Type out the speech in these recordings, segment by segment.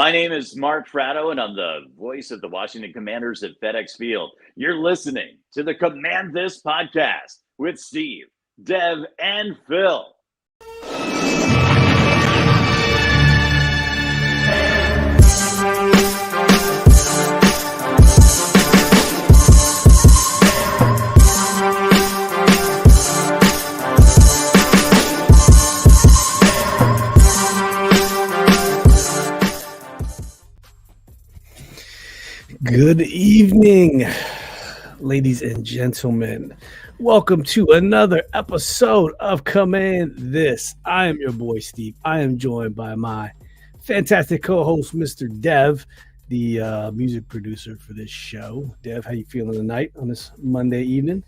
My name is Mark Fratto, and I'm the voice of the Washington Commanders at FedEx Field. You're listening to the Command This podcast with Steve, Dev, and Phil. Good evening, ladies and gentlemen. Welcome to another episode of Command This. I am your boy, Steve. I am joined by my fantastic co-host, Mr. Dev, the music producer for this show. Dev, how you feeling tonight on this Monday evening?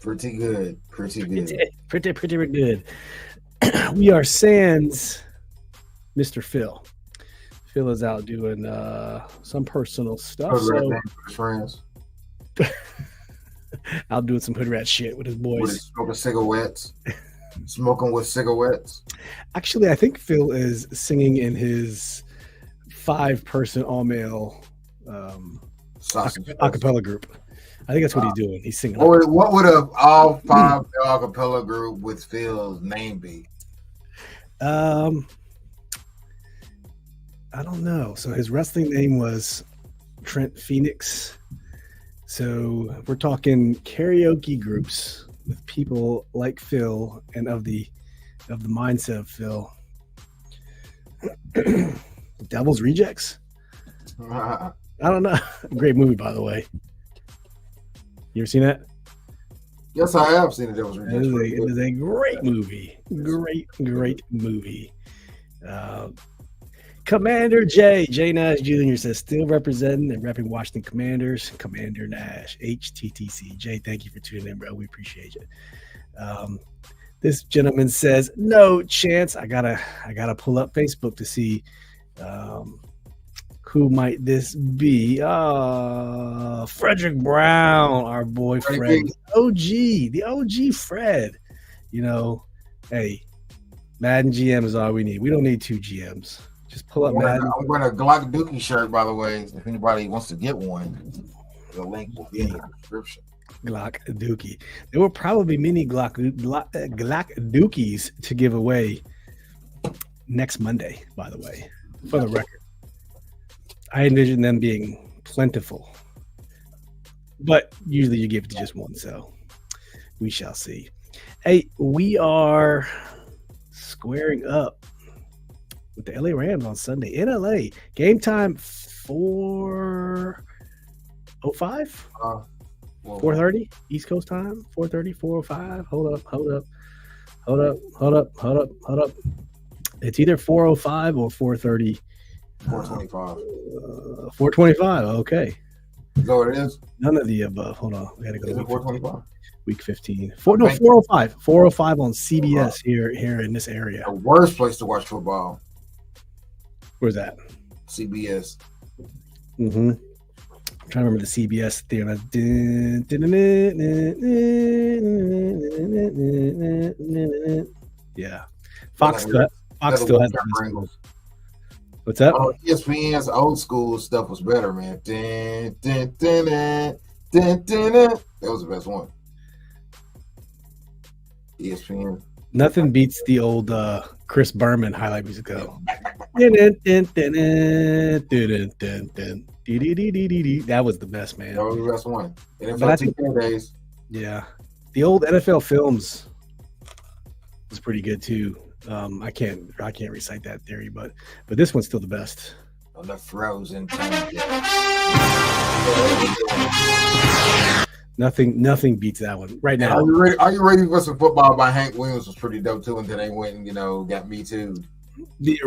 Pretty good. Pretty good. We are sans Mr. Phil. Phil is out doing some personal stuff. Friends. Out doing some hood rat shit with his boys. Smoking with cigarettes. Actually, I think Phil is singing in his 5-person all-male acapella group. I think that's what he's doing. He's singing. What would a all 5 acapella group with Phil's name be? I don't know. So his wrestling name was Trent Phoenix. So we're talking karaoke groups with people like Phil and of the mindset of Phil. Devil's Rejects? I don't know. Great movie, by the way. You ever seen that? Yes, I have seen it. Devil's Rejects. It is a great movie. Great movie. Commander Jay Nash Jr. says, still representing and repping Washington Commanders. Commander Nash, HTTC. Jay, thank you for tuning in, bro. We appreciate it. This gentleman says, no chance. I gotta pull up Facebook to see who might this be. Frederick Brown, our boy Fred. The OG Fred. You know, hey, Madden GM is all we need. We don't need 2 GMs. Just pull up Madden. I'm wearing a Glock Dookie shirt, by the way. If anybody wants to get one, the link will be in the description. Glock Dookie. There will probably be many Glock Dookies to give away next Monday, by the way, for the record. I envision them being plentiful. But usually you give it to just one, so we shall see. Hey, we are squaring up with the LA Rams on Sunday in LA. Game time 4:05? 4:30 East Coast time. 4:30, 4:05. Hold up. It's either 4:05 or 4:30. 4:25. 4:25. Okay. Is that what it is? None of the above. Hold on. We gotta go. 4:25. Week 15. 4:05. 4:05 on CBS here in this area. The worst place to watch football. Where's that? CBS. Mm-hmm. I'm trying to remember the CBS theme. Yeah. Fox still has the. What's that? ESPN's old school stuff was better, man. That was the best one. ESPN. Nothing beats the old Chris Berman highlight music though. That was the best, man. That was the best one. NFL days. Yeah. The old NFL films was pretty good too. I can't recite that theory, but this one's still the best. On the frozen time. Nothing beats that one right now. Are you ready for some football by Hank Williams? Was pretty dope too, and then they went and got Me Too. The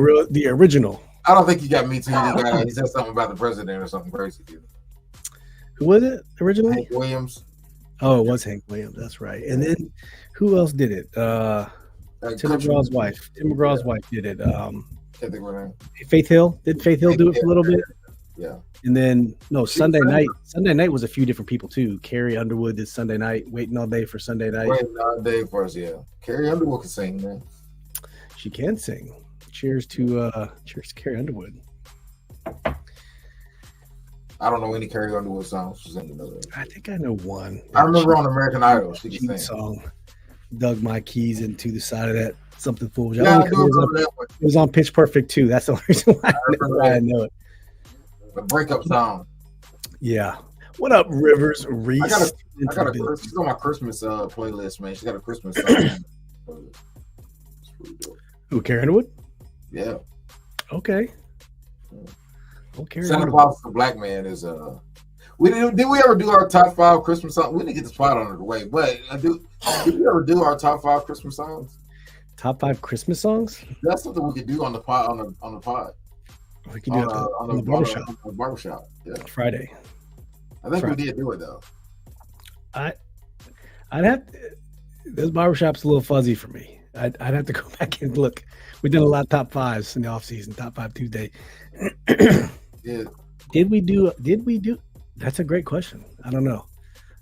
original. I don't think he got Me Too. He said something about the president or something crazy. Who was it originally? Hank Williams. Oh, it was Hank Williams. That's right. And then who else did it? Tim McGraw's wife. Tim McGraw's wife did it. Can't think of her name. Faith Hill. Did Faith Hill do it for a little bit? Yeah. And then Sunday night. Sunday night was a few different people too. Carrie Underwood did Sunday night. Waiting all day for Sunday night. Waiting all day for us. Yeah. Carrie Underwood can sing, man. She can sing. Cheers to Carrie Underwood. I don't know any Carrie Underwood songs. She's in another. I think I know one. I remember on American Idol. She could sing. Song. Dug my keys into the side of that something foolish. Yeah, I do remember that one. It was on Pitch Perfect too. That's the only reason why I know it. The breakup song. Yeah. What up, Rivers Reese? I got she's on my Christmas playlist, man. She got a Christmas song. Who, Carrie Underwood? Yeah. Okay. Santa Claus the Black Man is did we ever do our top 5 Christmas songs? We didn't get the spot on the way, but did we ever do our top 5 Christmas songs? Top 5 Christmas songs? That's something we could do on the pod on the pod. We can do it on the barbershop. On the barbershop. Yeah. Friday. I think we did do it though. I'd have this barbershop's a little fuzzy for me. I'd have to go back and look. We did a lot of top 5s in the off season, top 5 Tuesday. Yeah. Did we do? That's a great question. I don't know.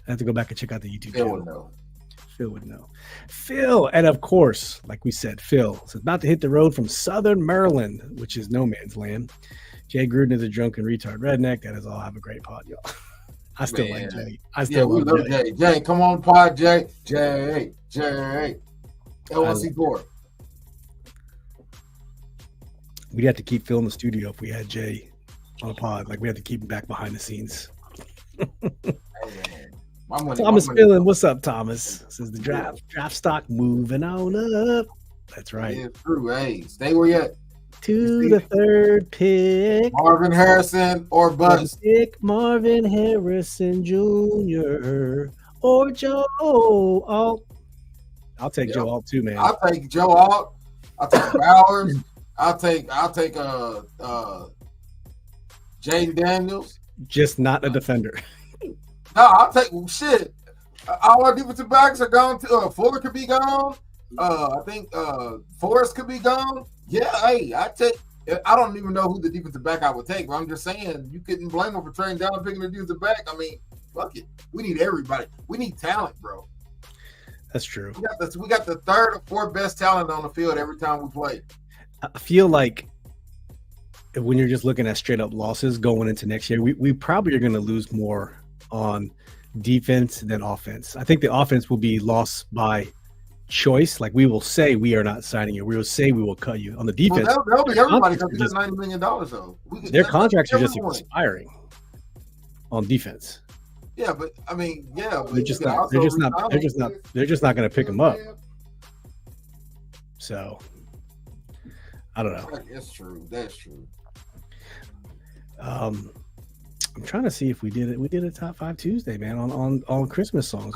I have to go back and check out the YouTube channel. Phil would know. Phil, and of course, like we said, Phil is about to hit the road from Southern Maryland, which is no man's land. Jay Gruden is a drunken retard redneck. That is all. Have a great pod, y'all. I still like Jay. We love Jay. Jay, come on, pod, Jay. Jay. LLC4. We'd have to keep Phil in the studio if we had Jay on a pod. Like we have to keep him back behind the scenes. Thomas Philin, what's up, Thomas? Says the draft stock moving on up. That's right. Yeah, true. Hey, stay where you at. To the 3rd pick. Marvin Harrison or bust. Pick Marvin Harrison Jr. or Joe Alt. I'll take Joe Alt too, man. I'll take Joe Alt. I'll take Bowers. I'll take Jaden Daniels. Just not a defender. No, I'll take shit. All our defensive backs are gone. Fuller could be gone. I think Forrest could be gone. Yeah, hey, I don't even know who the defensive back I would take, but I'm just saying you couldn't blame them for trading down and picking the defensive back. I mean, fuck it. We need everybody. We need talent, bro. That's true. We got the 3rd or 4th best talent on the field every time we play. I feel like when you're just looking at straight up losses going into next year, we probably are going to lose more on defense than offense. I think the offense will be lost by choice. Like we will say we are not signing you. We will say we will cut you. On the defense, that'll be everybody because it's $90 million though. Their contracts are just expiring on defense. Yeah, but I mean, they're just not going to pick them up. So I don't know. That's true. That's true. I'm trying to see if we did it. We did a top 5 Tuesday, man, on Christmas songs.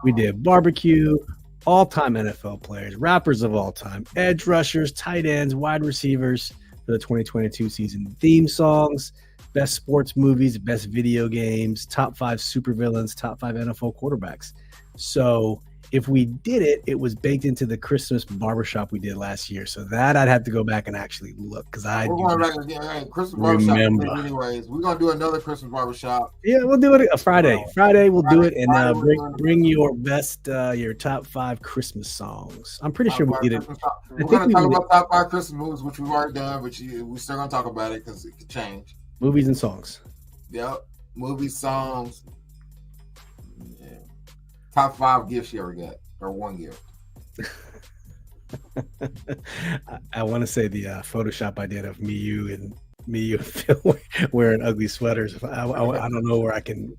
We did barbecue, all-time NFL players, rappers of all time, edge rushers, tight ends, wide receivers for the 2022 season, theme songs, best sports movies, best video games, top 5 supervillains, top 5 NFL quarterbacks. So if we did it, it was baked into the Christmas barbershop we did last year. So that I'd have to go back and actually look because we're going back again. Christmas barbershop. Anyways, we're gonna do another Christmas barbershop. Yeah, we'll do it a Friday. Friday we'll do it and bring your best, your top 5 Christmas songs. I'm pretty sure we did it. We're gonna talk about top 5 Christmas movies, which we've already done, but we're still gonna talk about it because it could change. Movies and songs. Yep, movies, songs. Yeah. Top 5 gifts you ever got, or 1 gift. I want to say the Photoshop I did of me, you, and Phil wearing ugly sweaters. I don't know where I can.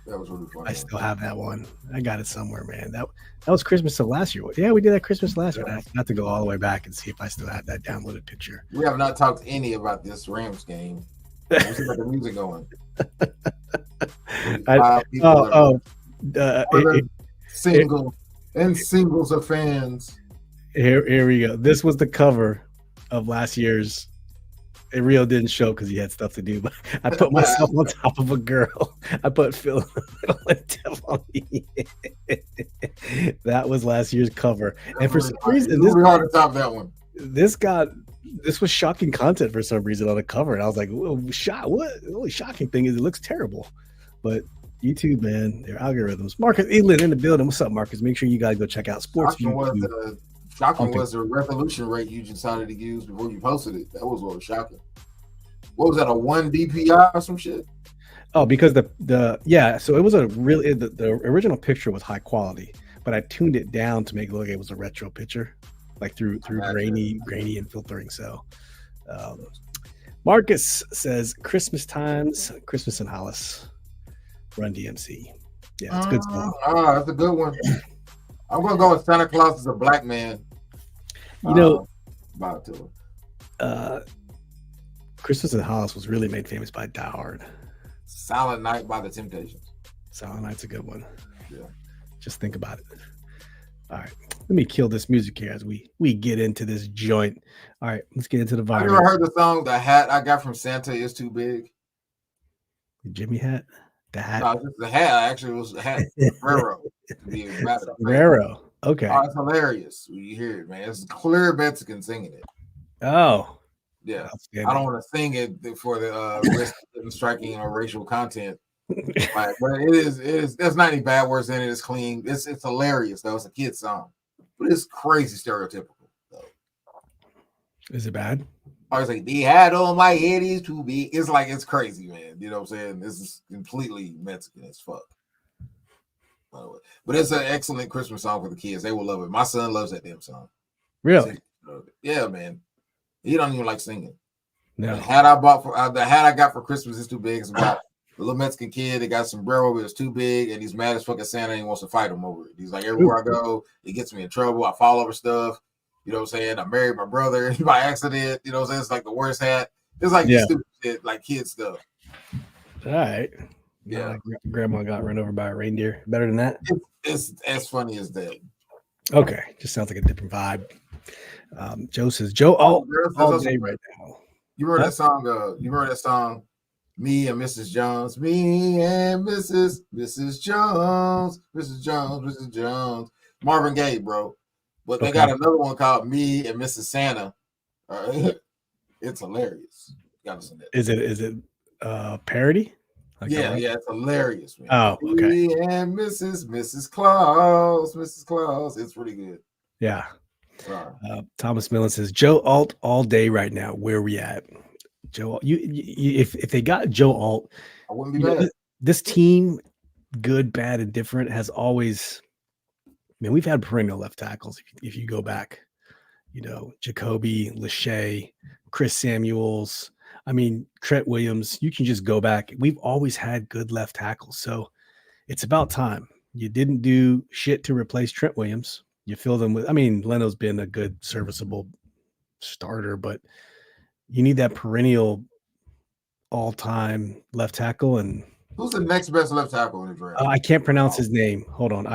That was really fun. I still have that one. I got it somewhere, man. That was Christmas of last year. Yeah, we did that Christmas last year. I have to go all the way back and see if I still have that downloaded picture. We have not talked any about this Rams game. We see the music going. Singles of fans. Here we go. This was the cover of last year's. It real didn't show because he had stuff to do, but I put myself on top of a girl. I put Phil in the middle and Dev on me. That was last year's cover. And for some reason, this was shocking content for some reason on the cover. And I was like, what? The only shocking thing is it looks terrible. But YouTube, man, their algorithms. Marcus Eland in the building. What's up, Marcus? Make sure you guys go check out Sports YouTube. Shocking was the resolution rate you decided to use before you posted it. That was what was shocking. What was that, a 1 DPI or some shit? Oh, because so it was the original picture was high quality, but I tuned it down to make it look like it was a retro picture, like through grainy and filtering. So Marcus says Christmas times, Christmas in Hollis, Run DMC. Yeah, it's good stuff. That's a good one. I'm gonna go with Santa Claus is a black man. You know, about to. Christmas in Hollis was really made famous by Die Hard. Silent Night by the Temptations. Silent Night's a good one. Yeah. Just think about it. All right. Let me kill this music here as we get into this joint. All right, let's get into the vibe. Have you ever heard the song "The Hat I Got from Santa Is Too Big"? The Jimmy hat? The hat? No, it's the hat. Actually, it was the hat. Ferrero. Ferrero. Okay. Oh, it's hilarious when you hear it, man. It's clear Mexican singing it. Oh. Yeah. I don't want to sing it for the risk of striking racial content. But it is. There's not any bad words in it. It's clean. It's hilarious though. It's a kid's song, but it's crazy stereotypical though. Is it bad? I was like, the hat on my head is too big. It's like it's crazy, man. You know what I'm saying? This is completely Mexican as fuck. But it's an excellent Christmas song for the kids. They will love it. My son loves that damn song. Really? Yeah, man. He don't even like singing. No. The hat I got for Christmas is too big. It's about the little Mexican kid that got sombrero, but it's too big, and he's mad as fucking Santa and he wants to fight him over it. He's like, everywhere I go, it gets me in trouble. I fall over stuff. You know what I'm saying? I married my brother by accident. You know what I'm saying? It's like the worst hat. It's like stupid shit, like kid stuff. All right. Yeah. Like grandma got run over by a reindeer. Better than that? It's as funny as that. Okay. Just sounds like a different vibe. Joe says, Joe all day right now. You heard that song? You heard that song? Me and Mrs. Jones. Me and Mrs. Jones. Mrs. Jones. Marvin Gaye, bro. But they got another one called Me and Mrs. Santa. It's hilarious. You gotta listen to that. Is it parody? Like it's hilarious, man. Oh, okay. Me and Mrs. Claus. It's pretty good. Yeah. Thomas Millen says, Joe Alt all day right now. Where we at? Joe, you if they got Joe Alt, I wouldn't be bad. This team, good, bad, and different, has always. I mean, we've had perennial left tackles. If you go back, Jacoby, Lachey, Chris Samuels. I mean, Trent Williams. You can just go back. We've always had good left tackles. So it's about time. You didn't do shit to replace Trent Williams. You fill them with. I mean, Leno's been a good, serviceable starter, but you need that perennial, all-time left tackle. And who's the next best left tackle in the draft? I can't pronounce his name. Hold on.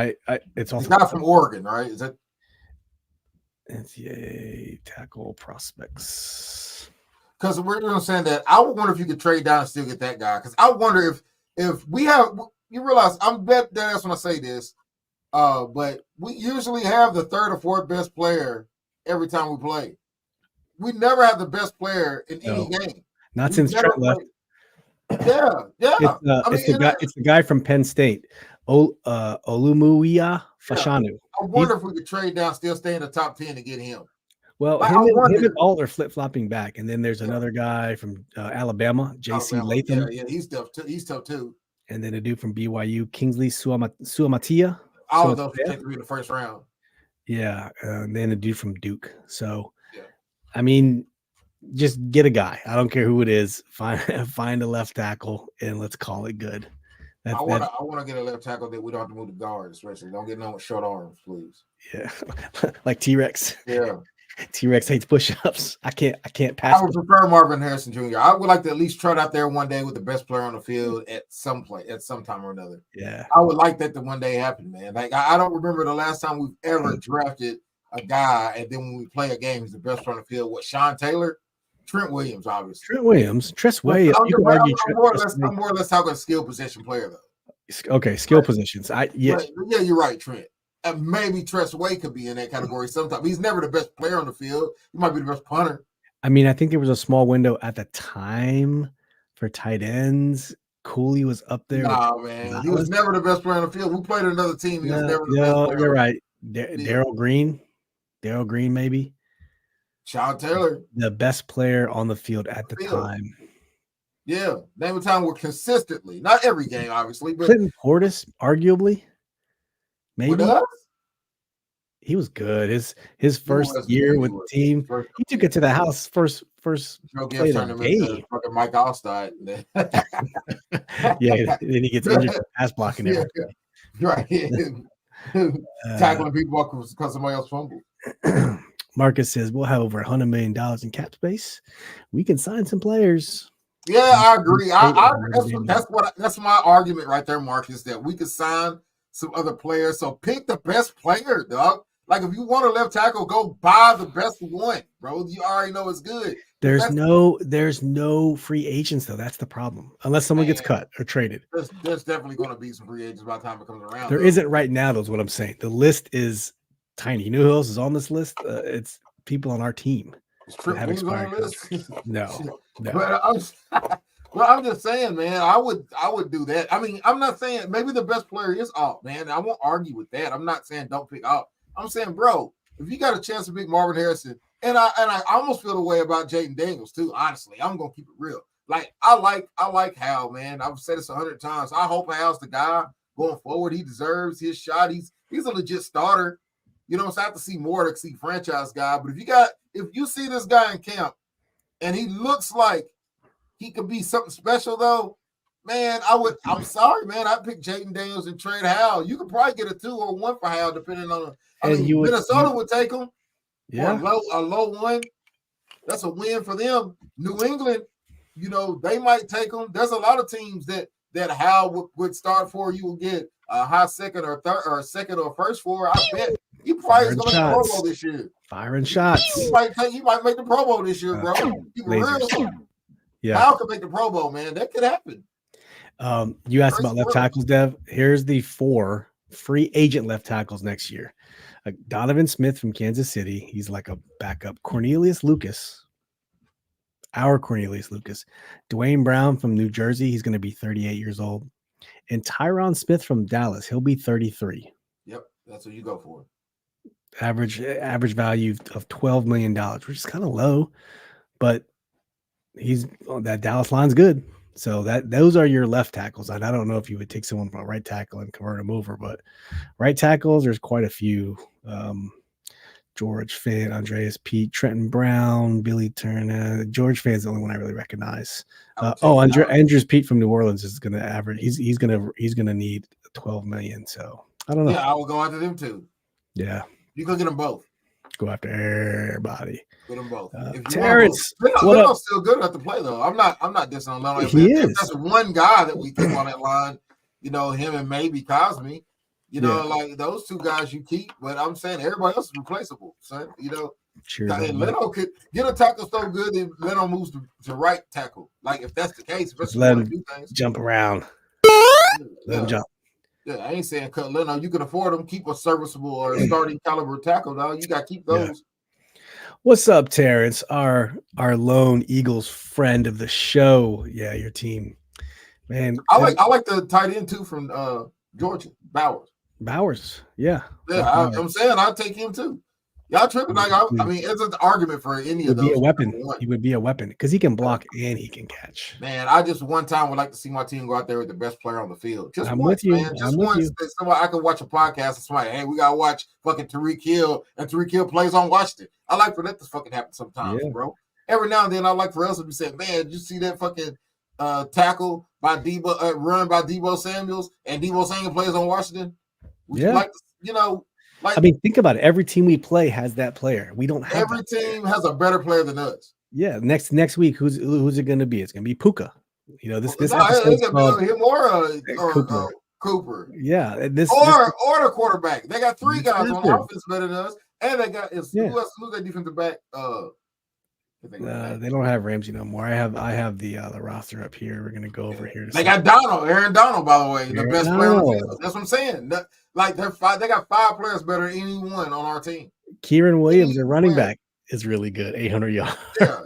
It's also the guy from Oregon, right? Is that NCAA tackle prospects? Because we're saying that I would wonder if you could trade down and still get that guy. Because I wonder if we have. You realize I'm bet that's when I say this. But we usually have the third or fourth best player every time we play. We never have the best player in any game. Not since Trent left. Yeah. It's the guy from Penn State, Olumuyiwa Fashanu. I wonder if we could trade down, still stay in the top 10 to get him. Well, him and Alt are flip-flopping back, and then there's another guy from Alabama, J.C. Latham. Yeah, he's tough too. And then a dude from BYU, Kingsley Suamatia. All of those take 3 in the first round. Yeah, and then a dude from Duke. So, I mean, just get a guy. I don't care who it is. Find a left tackle, and let's call it good. I want to get a left tackle that we don't have to move the guard, especially. Don't get no with short arms, please. Yeah, like T-Rex. Yeah. T-Rex hates push-ups. I can't pass. I would prefer Marvin Harrison Jr. I would like to at least trot out there one day with the best player on the field at some time or another. Yeah, I would like that to one day happen, man. Like I don't remember the last time we've ever drafted a guy, and then when we play a game, he's the best player on the field. What, Sean Taylor? Trent Williams, obviously. Trent Williams, Tress Way. I'm more or less talking skill position player though. Okay, skill positions. Yeah, you're right, Trent. Maybe Tress Way could be in that category sometime. He's never the best player on the field. He might be the best punter. I mean, I think there was a small window at the time for tight ends. Cooley was up there. Nah, man. He was never the best player on the field. We played another team. He was never the best player. You're right. Darryl Green. Darryl Green, maybe. Sean Taylor, the best player on the field at the time. Yeah, name a time where consistently, not every game, obviously, but Clinton Portis, arguably, maybe. with us, he was good. His first year with the team, he took it to the house first play of the game. Fucking Mike Allstott. Yeah, then he gets injured for pass blocking everything. Right. Tackling people because somebody else fumbled. Marcus says we'll have over $100 million in cap space. We can sign some players. Yeah, I agree. That's my argument right there, Marcus, that we could sign some other players. So pick the best player, dog. Like if you want a left tackle, go buy the best one, bro. You already know it's good. There's no free agents though. That's the problem. Unless someone gets cut or traded. There's definitely going to be some free agents by the time it comes around. There isn't right now, though, is what I'm saying. The list is tiny. You know who else is on this list? It's people on our team. Have expired no. But I'm just saying, man, I would do that. I mean, I'm not saying maybe the best player is off, man. I won't argue with that. I'm not saying don't pick off. I'm saying, bro, if you got a chance to pick Marvin Harrison, and I almost feel the way about Jaden Daniels too. Honestly, I'm gonna keep it real. Like I like Hal, man. I've said this 100 times. I hope Hal's the guy going forward. He deserves his shot. He's a legit starter. You know, so I have to see more to see franchise guy. But if you see this guy in camp and he looks like he could be something special, though, man, I'm sorry, man. I'd pick Jaden Daniels and trade Hal. You could probably get a 2 or 1 for Hal, depending on. Minnesota would take him. Yeah, a low one. That's a win for them. New England, you know, they might take him. There's a lot of teams that Hal would start for. You will get a high second or third or second or first for. I bet he probably is going to make the Pro Bowl this year. Firing shots. He might make the Pro Bowl this year, bro. Yeah, Hal could make the Pro Bowl, man. That could happen. You asked about left tackles, Dev. Here's the 4 free agent left tackles next year. Donovan Smith from Kansas City. He's like a backup. Cornelius Lucas. Our Cornelius Lucas. Dwayne Brown from New Jersey. He's going to be 38 years old. And Tyron Smith from Dallas. He'll be 33. Yep. That's what you go for. Average value of $12 million, which is kind of low, but that Dallas line's good. So those are your left tackles. And I don't know if you would take someone from a right tackle and convert them over, but right tackles, there's quite a few. George Fant, Andreas Pete, Trenton Brown, Billy Turner. George Fant's the only one I really recognize. Andrews Pete from New Orleans is going to average. He's going to need 12 million. So I don't know. Yeah, I will go after them too. Yeah, you can get them both. Go after everybody. Get them both. Terrence, Leno's still good at the play though. I'm not dissing on Leno. If that's one guy that we keep on that line, you know, him and maybe Cosme. You know, like those 2 guys you keep, but I'm saying everybody else is replaceable, son. You know, and Leno could get a tackle so good that Leno moves to right tackle. Like if that's the case, let him jump around. Let him jump. Yeah, I ain't saying cut Leno. You can afford them. Keep a serviceable or starting caliber tackle, dog. You got to keep those. Yeah. What's up, Terrence? Our lone Eagles friend of the show. Yeah, your team, man. I like the tight end too from Georgia, Bowers. Yeah. I'm saying I'll take him too. Y'all tripping? Like I mean, it's an argument for any of those. He would be a weapon because he can block and he can catch. Man, I just one time would like to see my team go out there with the best player on the field. Just once, man. Just once. Somebody I could watch a podcast and somebody, hey, we gotta watch fucking Tyreek Hill, and Tyreek Hill plays on Washington. I like for that to fucking happen sometimes, bro. Every now and then, I like for us to be saying, man, did you see that fucking tackle by Debo, run by Debo Samuels, and Debo Samuels plays on Washington? Would you like to, you know? Like, I mean, think about it. Every team we play has that player. We don't have every team has a better player than us. Yeah. Next week, who's it going to be? It's going to be Puka. You know, this episode's called him or Cooper. Yeah. Or the quarterback. They got 3 guys on offense better than us, and they got who's that defensive back? They don't have Ramsey no more. I have the roster up here. We're gonna go over here. They got Aaron Donald, by the way, the best player on the field. That's what I'm saying. Like they got 5 players better than anyone on our team. Kieran Williams, their running back, is really good. 800 yards. Yeah.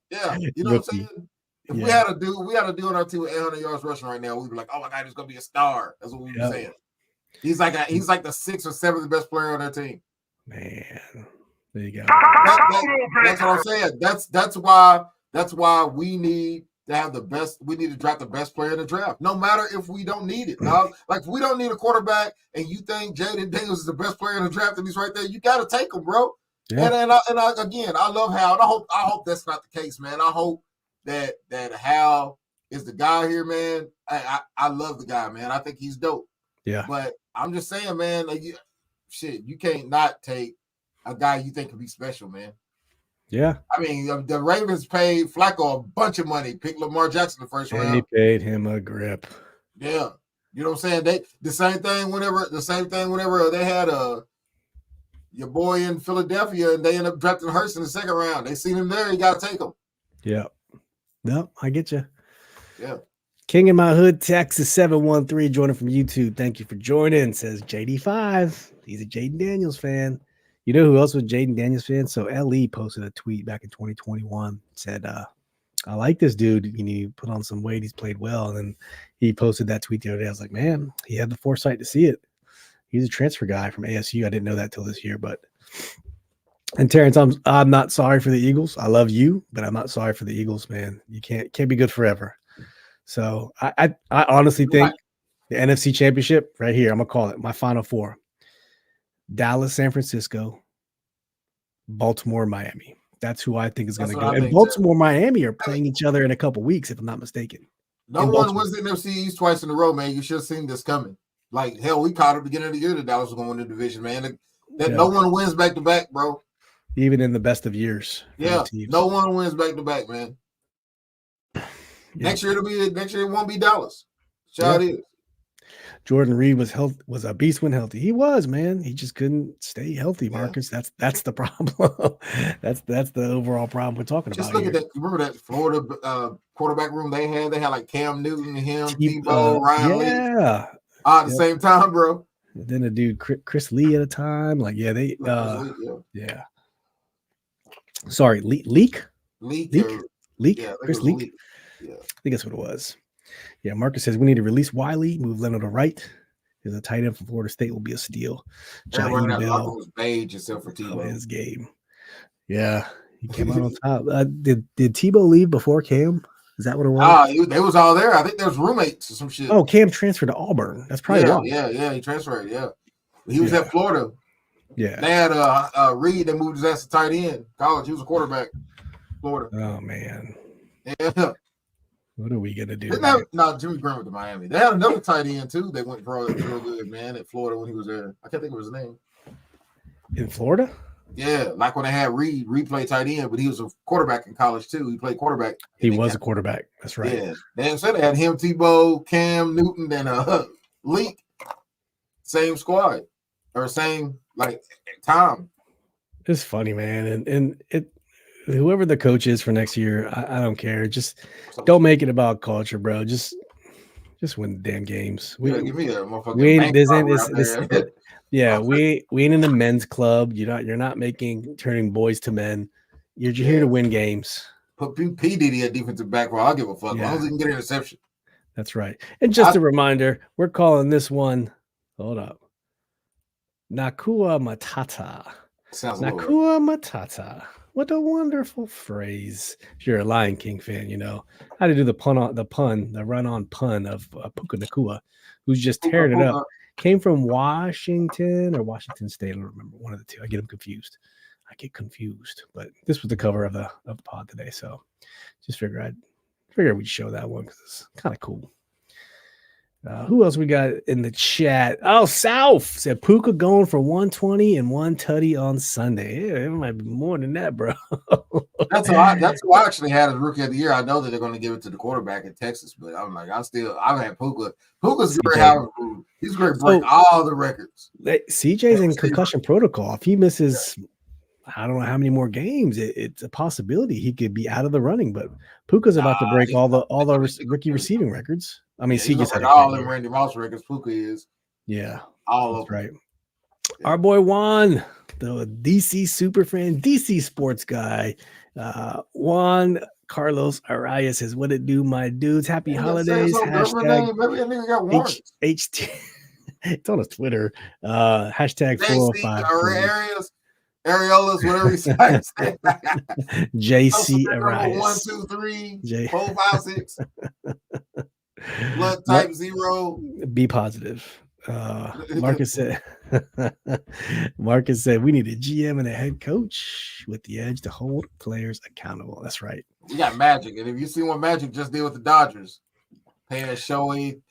You know what I'm saying? If we had a dude on our team with 800 yards rushing right now, we'd be like, oh my God, he's gonna be a star. That's what we'd be saying. He's like the 6th or 7th best player on their team. Man. There you go. That's what I'm saying. That's why we need to have the best. We need to draft the best player in the draft, no matter if we don't need it. Dog. Like if we don't need a quarterback, and you think Jaden Daniels is the best player in the draft, and he's right there, you got to take him, bro. Yeah. Again, I love Hal. And I hope that's not the case, man. I hope that Hal is the guy here, man. I love the guy, man. I think he's dope. Yeah. But I'm just saying, man, like, you can't not take a guy you think could be special, man. Yeah. I mean, the Ravens paid Flacco a bunch of money, picked Lamar Jackson the first round. They paid him a grip. Yeah. You know what I'm saying? The same thing whenever they had your boy in Philadelphia and they ended up drafting Hurst in the second round. They seen him there, you gotta take him. Yeah. No, I get you. Yeah. King in my hood, Texas 713, joining from YouTube. Thank you for joining. Says JD5. He's a Jaden Daniels fan. You know who else was Jaden Daniels fan? So LE posted a tweet back in 2021. Said, I like this dude. He put on some weight. He's played well. And then he posted that tweet the other day. I was like, man, he had the foresight to see it. He's a transfer guy from ASU. I didn't know that till this year. And Terrence, I'm not sorry for the Eagles. I love you, but I'm not sorry for the Eagles, man. You can't be good forever. So I honestly think the NFC Championship right here, I'm going to call it my Final Four. Dallas, San Francisco, Baltimore, Miami. That's who I think is going to go. And Baltimore, Miami are playing each other in a couple weeks, if I'm not mistaken. No one wins the NFC East twice in a row, man. You should have seen this coming. Like, hell, we caught at the beginning of the year that Dallas was going to win the division, man. No one wins back-to-back, bro. Even in the best of years. Yeah, no one wins back-to-back, man. Yeah. Next year it won't be Dallas. That's how it is. Jordan Reed was a beast when healthy. He was, man. He just couldn't stay healthy, Marcus. Yeah. That's the problem. that's the overall problem we're talking about. Just look at that. Remember that Florida quarterback room they had? They had like Cam Newton, him, Tebow, Ryan Lee. Yeah. At the same time, bro. And then a dude, Chris Lee at a time. Like, yeah, they yeah. Sorry, Leak. Yeah, Chris Leak. Yeah. I think that's what it was. Yeah, Marcus says we need to release Wiley, move Leno to right. There's a tight end from Florida State will be a steal. Jaheim Bell was beige except for Tebow. His game. Yeah, he came out on top. Did Tebow leave before Cam? Is that what it was? They was all there. I think there was roommates or some shit. Oh, Cam transferred to Auburn. That's probably why. Yeah, he transferred. Yeah, he was at Florida. Yeah, they had Reed that moved his ass to tight end. College, he was a quarterback. Florida. Oh man. Yeah. What are we gonna do? Jimmy Graham went to Miami. They had another tight end too. They went real good, man, at Florida when he was there. I can't think of his name. In Florida? Yeah, like when they had Reed played tight end, but he was a quarterback in college too. He played quarterback. He was a quarterback. That's right. Yeah. They said they had him, Tebow, Cam Newton, and Leak. Same squad. Or same like time. It's funny, man. And it whoever the coach is for next year, I don't care. Just don't make it about culture, bro. Just win the damn games. Give me a motherfucking we ain't in the men's club. You're not turning boys to men. You're just here to win games. Put P. Diddy at defensive back row. I'll give a fuck. As long as he can get an interception. That's right. And just a reminder, we're calling this one. Hold up. Nakua Matata. Nakua Matata. What a wonderful phrase. If you're a Lion King fan, you know how to do the run-on pun of Puka Nakua, who's just tearing it up. Came from Washington or Washington State. I don't remember, one of the two. I get confused. But this was the cover of the pod today, so just figured we'd show that one because it's kind of cool. Who else we got in the chat? Oh, South said Puka going for 120 and 1 tutty on Sunday. Yeah, it might be more than that, bro. That's who I actually had as rookie of the year. I know that they're going to give it to the quarterback in Texas, but I'm like, I've had Puka. Puka's great. He's great. Break all the records. CJ's in concussion protocol. If he misses, I don't know how many more games, it's a possibility he could be out of the running. But Puka's about to break all the rookie receiving records. I mean, CJ's had all them Randy Moss records. Puka is. Yeah, all of them. Right. Yeah. Our boy Juan, the DC super fan, DC sports guy, Juan Carlos Arias says, "What it do, my dudes? Happy holidays." Hashtag HT. It's on his Twitter. Hashtag 405. Areolas, whatever he says. JC number Arias. 1, 2, 3, J- 4, 5, 6. Blood type 0. Be positive. Marcus said Marcus said we need a GM and a head coach with the edge to hold players accountable. That's right. We got Magic, and if you see what Magic just did with the Dodgers, paying Shohei.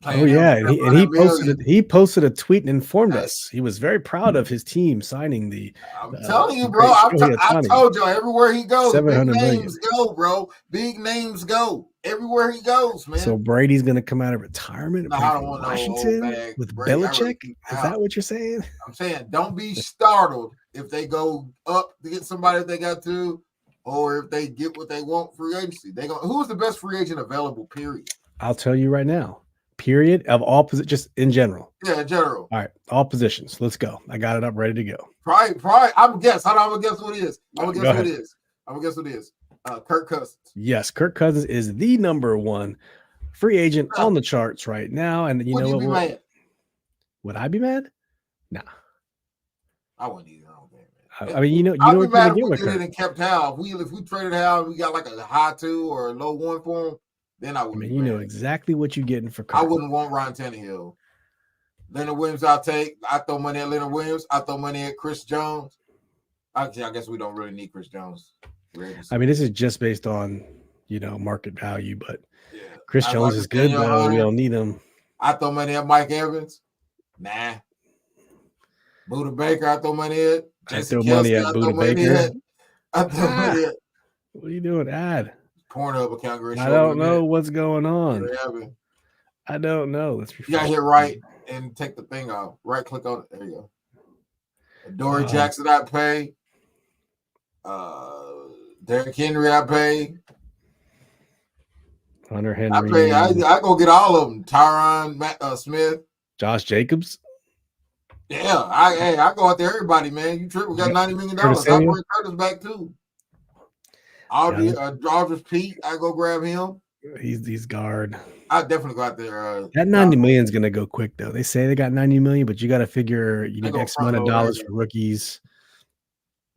Oh yeah, and he posted a tweet and informed us. He was very proud of his team signing the. I'm telling you, bro. I told y'all everywhere he goes, big names go, bro. Big names go everywhere he goes, man. So Brady's gonna come out of retirement and play for Washington with Belichick. Is that what you're saying? I'm saying don't be startled if they go up to get somebody if they got to, or if they get what they want free agency. They go. Who's the best free agent available? Period. I'll tell you right now. Period of all positions, just in general. Yeah, in general. All right, all positions. Let's go. I got it up, ready to go. Probably. I'm gonna guess. I'm gonna guess who it is. I'm gonna guess who it is. Kirk Cousins. Yes, Kirk Cousins is the number one free agent on the charts right now. And you know what? Mad? Would I be mad? Nah. I wouldn't either. I mean, you know I'd what be mad if we did it and kept Hal. If we traded Hal and we got like a high 2 or a low 1 for him. Then I would. I mean, you know exactly what you're getting for Kirk. I wouldn't want Ryan Tannehill. Leonard Williams, I'll take. I throw money at Leonard Williams. I throw money at Chris Jones. Actually, I guess we don't really need Chris Jones. I mean, this is just based on, market value, but Chris Jones is good, though. We don't need him. I throw money at Mike Evans. Nah. Buda Baker, I throw money at. I throw money at Buda Baker. I throw money at. What are you doing, Ad? Pornhub account. I don't know what's going on. I don't know. Let's you gotta hit right and take the thing off. Right click on it. There you go. Dory Jackson, I pay. Derrick Henry, I pay. Hunter Henry. I pay. I go get all of them. Tyron Smith. Josh Jacobs. Yeah, I go out there. Everybody, man. You trip. We got $90 million. I bring Curtis back too. Aldridge Pete, I go grab him. He's guard. I definitely go out there. That $90 million is gonna go quick though. They say they got $90 million, but you got to figure you need X amount of dollars for rookies.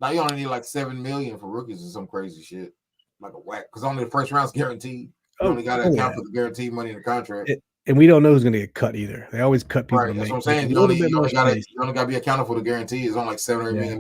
Now you only need like $7 million for rookies or some crazy shit, like a whack. Because only the first round's guaranteed. You only got to account for the guaranteed money in the contract. And we don't know who's going to get cut either. They always cut people. Right, that's what I'm saying. You only got to be accountable for the guarantee. It's only like $7 million.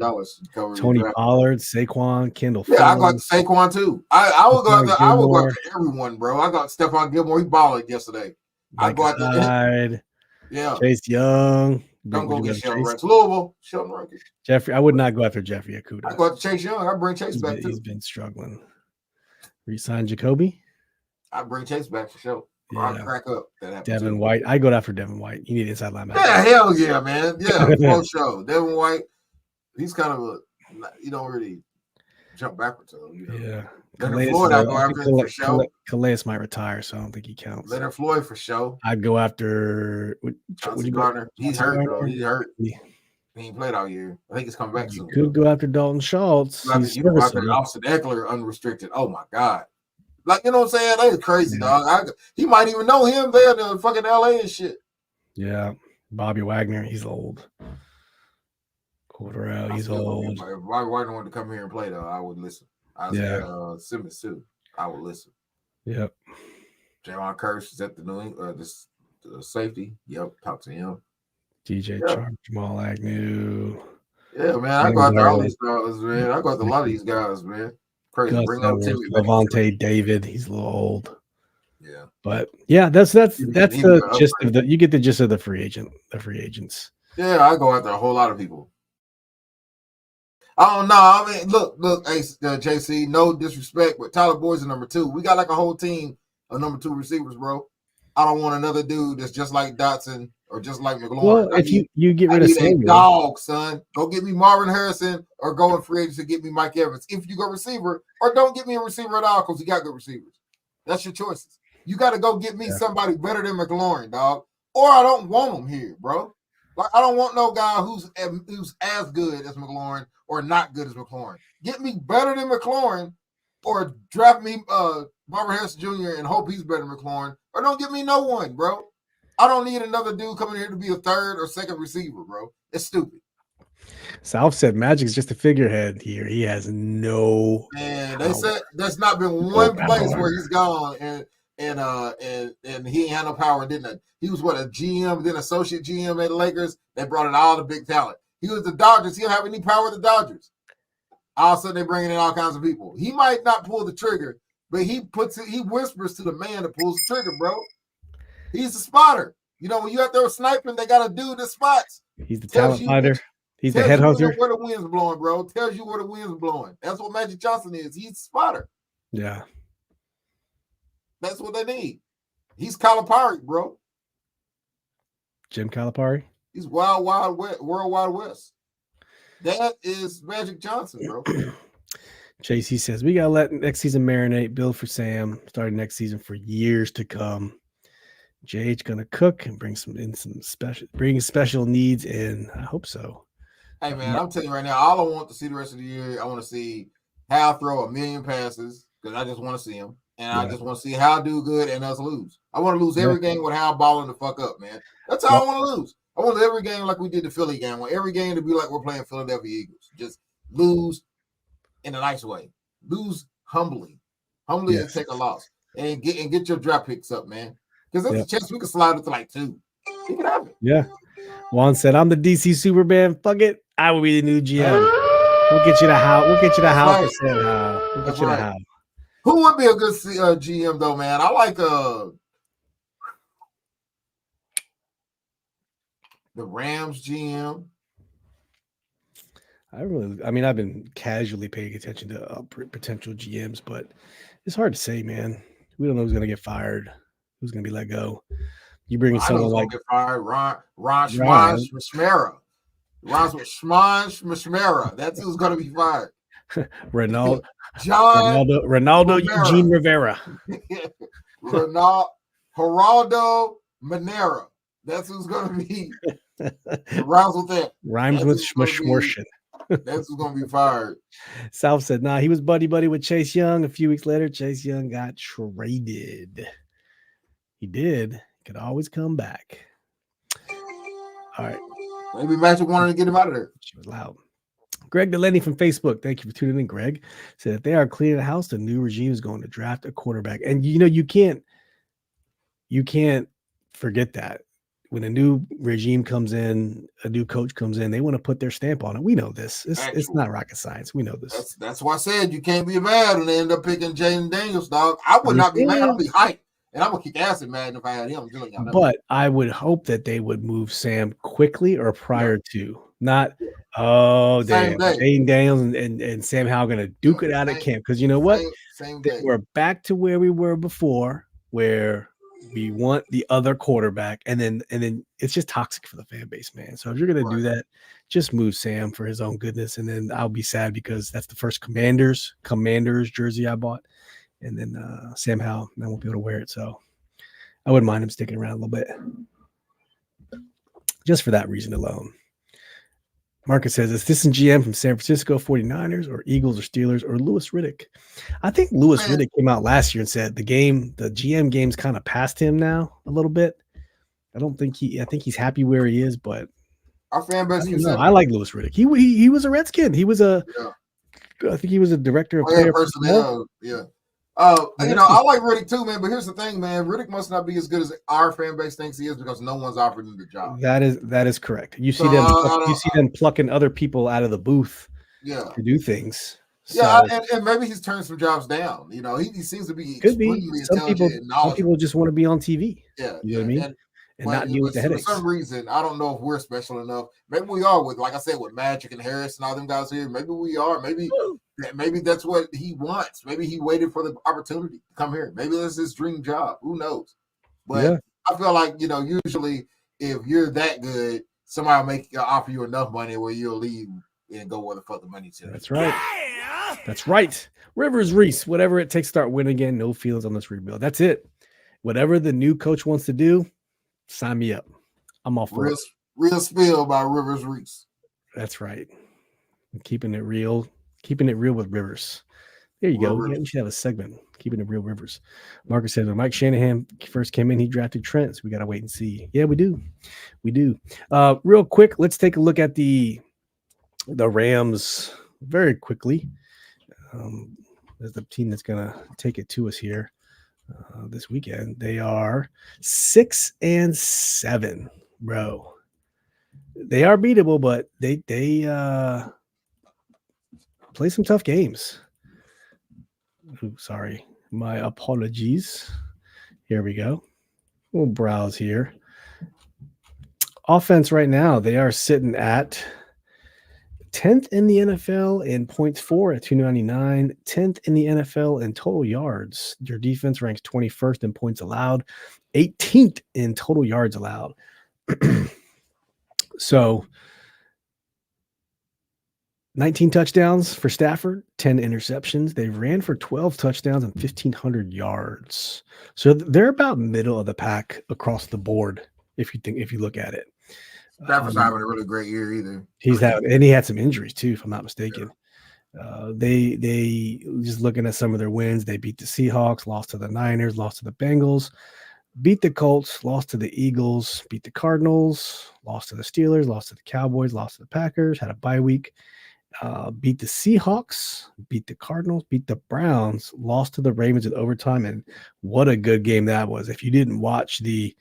Tony Pollard, Saquon, Kendall. Yeah, I got Saquon too. I would go out there. I would go out to everyone, bro. I got Stephon Gilmore. He balled yesterday. I go out there. Yeah. Chase Young. Don't go get Sheldon Rankins. Louisville. Sheldon Rankins. Jeffrey. I would not go after Jeffrey Okudah. I go after Chase Young. I bring Chase back too. He's been struggling. Resign Jacoby. I bring Chase back for sure. Yeah. I'll crack up. Devin White. I go after Devin White. You need inside linebacker. Yeah, hell yeah, man. Yeah, for sure. Devin White. He's kind of you don't really jump backwards. Yeah. Leonard Floyd, I go after for sure. Calais might retire, so I don't think he counts. Leonard Floyd for sure. I'd go after Gardner. He's hurt, bro. He's hurt. He ain't played all year. I think he's coming back soon. Could go after Dalton Schultz. You go after Austin Eckler unrestricted. Oh my God. Like, you know what I'm saying? That is crazy, dog. He might even know him there in the fucking LA and shit. Yeah. Bobby Wagner, he's old. Cordarrelle, he's old. If Bobby Wagner wanted to come here and play, though, I would listen. I said Simmons, too. I would listen. Yep. Javon Curse is at the New England, the safety. Yep, talk to him. DJ Chark, Jamal Agnew. Yeah, man. I go after all these guys, man. I go after a lot of these guys, man. Crazy. Bring up Levante David. He's a little old. Yeah. But yeah, that's the gist of you get the gist of the free agents. Yeah, I go after a whole lot of people. I don't know. I mean, look, JC, no disrespect, but Tyler Boyd's number 2. We got like a whole team of number 2 receivers, bro. I don't want another dude that's just like Dotson or just like McLaurin. Well, if you get rid of Samuel, dog, son, go get me Marvin Harrison or go in free agency to get me Mike Evans. If you go receiver, or don't get me a receiver at all because you got good receivers. That's your choices. You got to go get me somebody better than McLaurin, dog. Or I don't want him here, bro. Like I don't want no guy who's as good as McLaurin or not good as McLaurin. Get me better than McLaurin, or draft me Marvin Harrison Jr. and hope he's better than McLaurin, or don't get me no one, bro. I don't need another dude coming here to be a third or second receiver, bro. It's stupid. South said Magic's just a figurehead here. He has no. And power. they said there's not been one place where he's gone and he ain't had no power, didn't. He was what, a GM, then associate GM at the Lakers. They brought in all the big talent. He was the Dodgers. He don't have any power at the Dodgers. All of a sudden they're bringing in all kinds of people. He might not pull the trigger, but he whispers to the man that pulls the trigger, bro. He's a spotter. You know, when you out there sniping, they got a dude that spots. He's the talent finder. He's the head hunter. Where the wind's blowing, bro. Tells you where the wind's blowing. That's what Magic Johnson is. He's a spotter. Yeah. That's what they need. He's Calipari, bro. Jim Calipari? He's World Wide West. That is Magic Johnson, bro. Chase, he says, we got to let next season marinate, build for Sam, starting next season for years to come. JH going to cook and bring some special needs in. I hope so. Hey, man, I'm telling you right now, all I want to see the rest of the year, I want to see Hal throw 1,000,000 passes because I just want to see him. And I just want to see Hal do good and us lose. I want to lose every game with Hal balling the fuck up, man. That's how I want to lose. I want every game like we did the Philly game. I want every game to be like we're playing Philadelphia Eagles. Just lose in a nice way. Lose humbly. Humbly and take a loss. And get your draft picks up, man. Because there's a chance we can slide it to like 2. It can happen. Yeah. Juan said, I'm the DC Superman. Fuck it. I will be the new GM. We'll get you the house. We'll get you the house. We'll get you the house. Who would be a good GM though, man? I like the Rams GM. I've been casually paying attention to potential GMs, but it's hard to say, man. We don't know who's going to get fired, who's going to be let go. You bring in someone like get fired, Ron Schmera. Schmera. That's who's going to be fired. Ronaldo Rivera. Eugene Rivera. Geraldo Manera. That's who's going to be. Rhymes with that. Rhymes with Schmorschen. That's who's going to be fired. South said, he was buddy with Chase Young. A few weeks later, Chase Young got traded. He did. Could always come back. All right. Maybe Magic wanted to get him out of there. She was loud. Greg Delaney from Facebook, thank you for tuning in. Greg said, if they are cleaning the house, the new regime is going to draft a quarterback. And you can't forget that. When a new regime comes in, a new coach comes in, they want to put their stamp on it. We know this. It's not rocket science. We know this. That's why I said you can't be mad when they end up picking Jaden Daniels, dog. I would not be mad. I'd be hyped. And I would kick ass and mad if I had him. But I would hope that they would move Sam quickly or prior to. Not, Jaden Daniels and Sam Howell going to duke it out at camp. Because you know what? Same day. We're back to where we were before, where we want the other quarterback, and then it's just toxic for the fan base, man. So if you're gonna do that, just move Sam for his own goodness, and then I'll be sad because that's the first Commanders jersey I bought, and then Sam Howell, I won't be able to wear it, so I wouldn't mind him sticking around a little bit, just for that reason alone. Marcus says, assistant GM from San Francisco 49ers or Eagles or Steelers or Louis Riddick. I think Louis Riddick came out last year and said the GM game's kind of past him now a little bit. I think he's happy where he is, but our fan base. I like Louis Riddick. He was a Redskin. He was I think he was a director of player personnel. Yeah. I like Riddick too, man. But here's the thing, man. Riddick must not be as good as our fan base thinks he is because no one's offered him the job. That is correct. You see them plucking other people out of the booth, to do things. Yeah, and maybe he's turned some jobs down. You know, he seems to be extremely intelligent. Some people just want to be on TV. Yeah, you know what I mean. And not deal with the headaches. For some reason, I don't know if we're special enough. Maybe we are with, like I said, with Magic and Harris and all them guys here. Maybe we are. Maybe that's what he wants. Maybe he waited for the opportunity to come here. Maybe that's his dream job. Who knows? But I feel like, usually if you're that good, somebody will offer you enough money where you'll leave and go where the fuck the money's to. That's right. Yeah. That's right. Rivers Reese, whatever it takes to start winning again. No feelings on this rebuild. That's it. Whatever the new coach wants to do, sign me up. I'm all for it. Real spill by Rivers Reese. That's right. Keeping it real with Rivers. There you go. Yeah, we should have a segment. Keeping it real, Rivers. Marcus says when Mike Shanahan first came in, he drafted Trent. So we got to wait and see. Yeah, we do. Real quick, let's take a look at the the Rams very quickly. Is the team that's going to take it to us here this weekend. They are 6-7, bro. They are beatable, but they play some tough games. Ooh, sorry, my apologies. Here we go. We'll browse here. Offense right now, they are sitting at 10th in the NFL in points for at 299, 10th in the NFL in total yards. Your defense ranks 21st in points allowed, 18th in total yards allowed. So 19 touchdowns for Stafford, 10 interceptions. They ran for 12 touchdowns and 1,500 yards. So they're about middle of the pack across the board if you look at it. Stafford's having a really great year either. He had some injuries too, if I'm not mistaken. Yeah. They just looking at some of their wins, they beat the Seahawks, lost to the Niners, lost to the Bengals, beat the Colts, lost to the Eagles, beat the Cardinals, lost to the Steelers, lost to the Cowboys, lost to the Packers, had a bye week, beat the Seahawks, beat the Cardinals, beat the Browns, lost to the Ravens in overtime, and what a good game that was. If you didn't watch the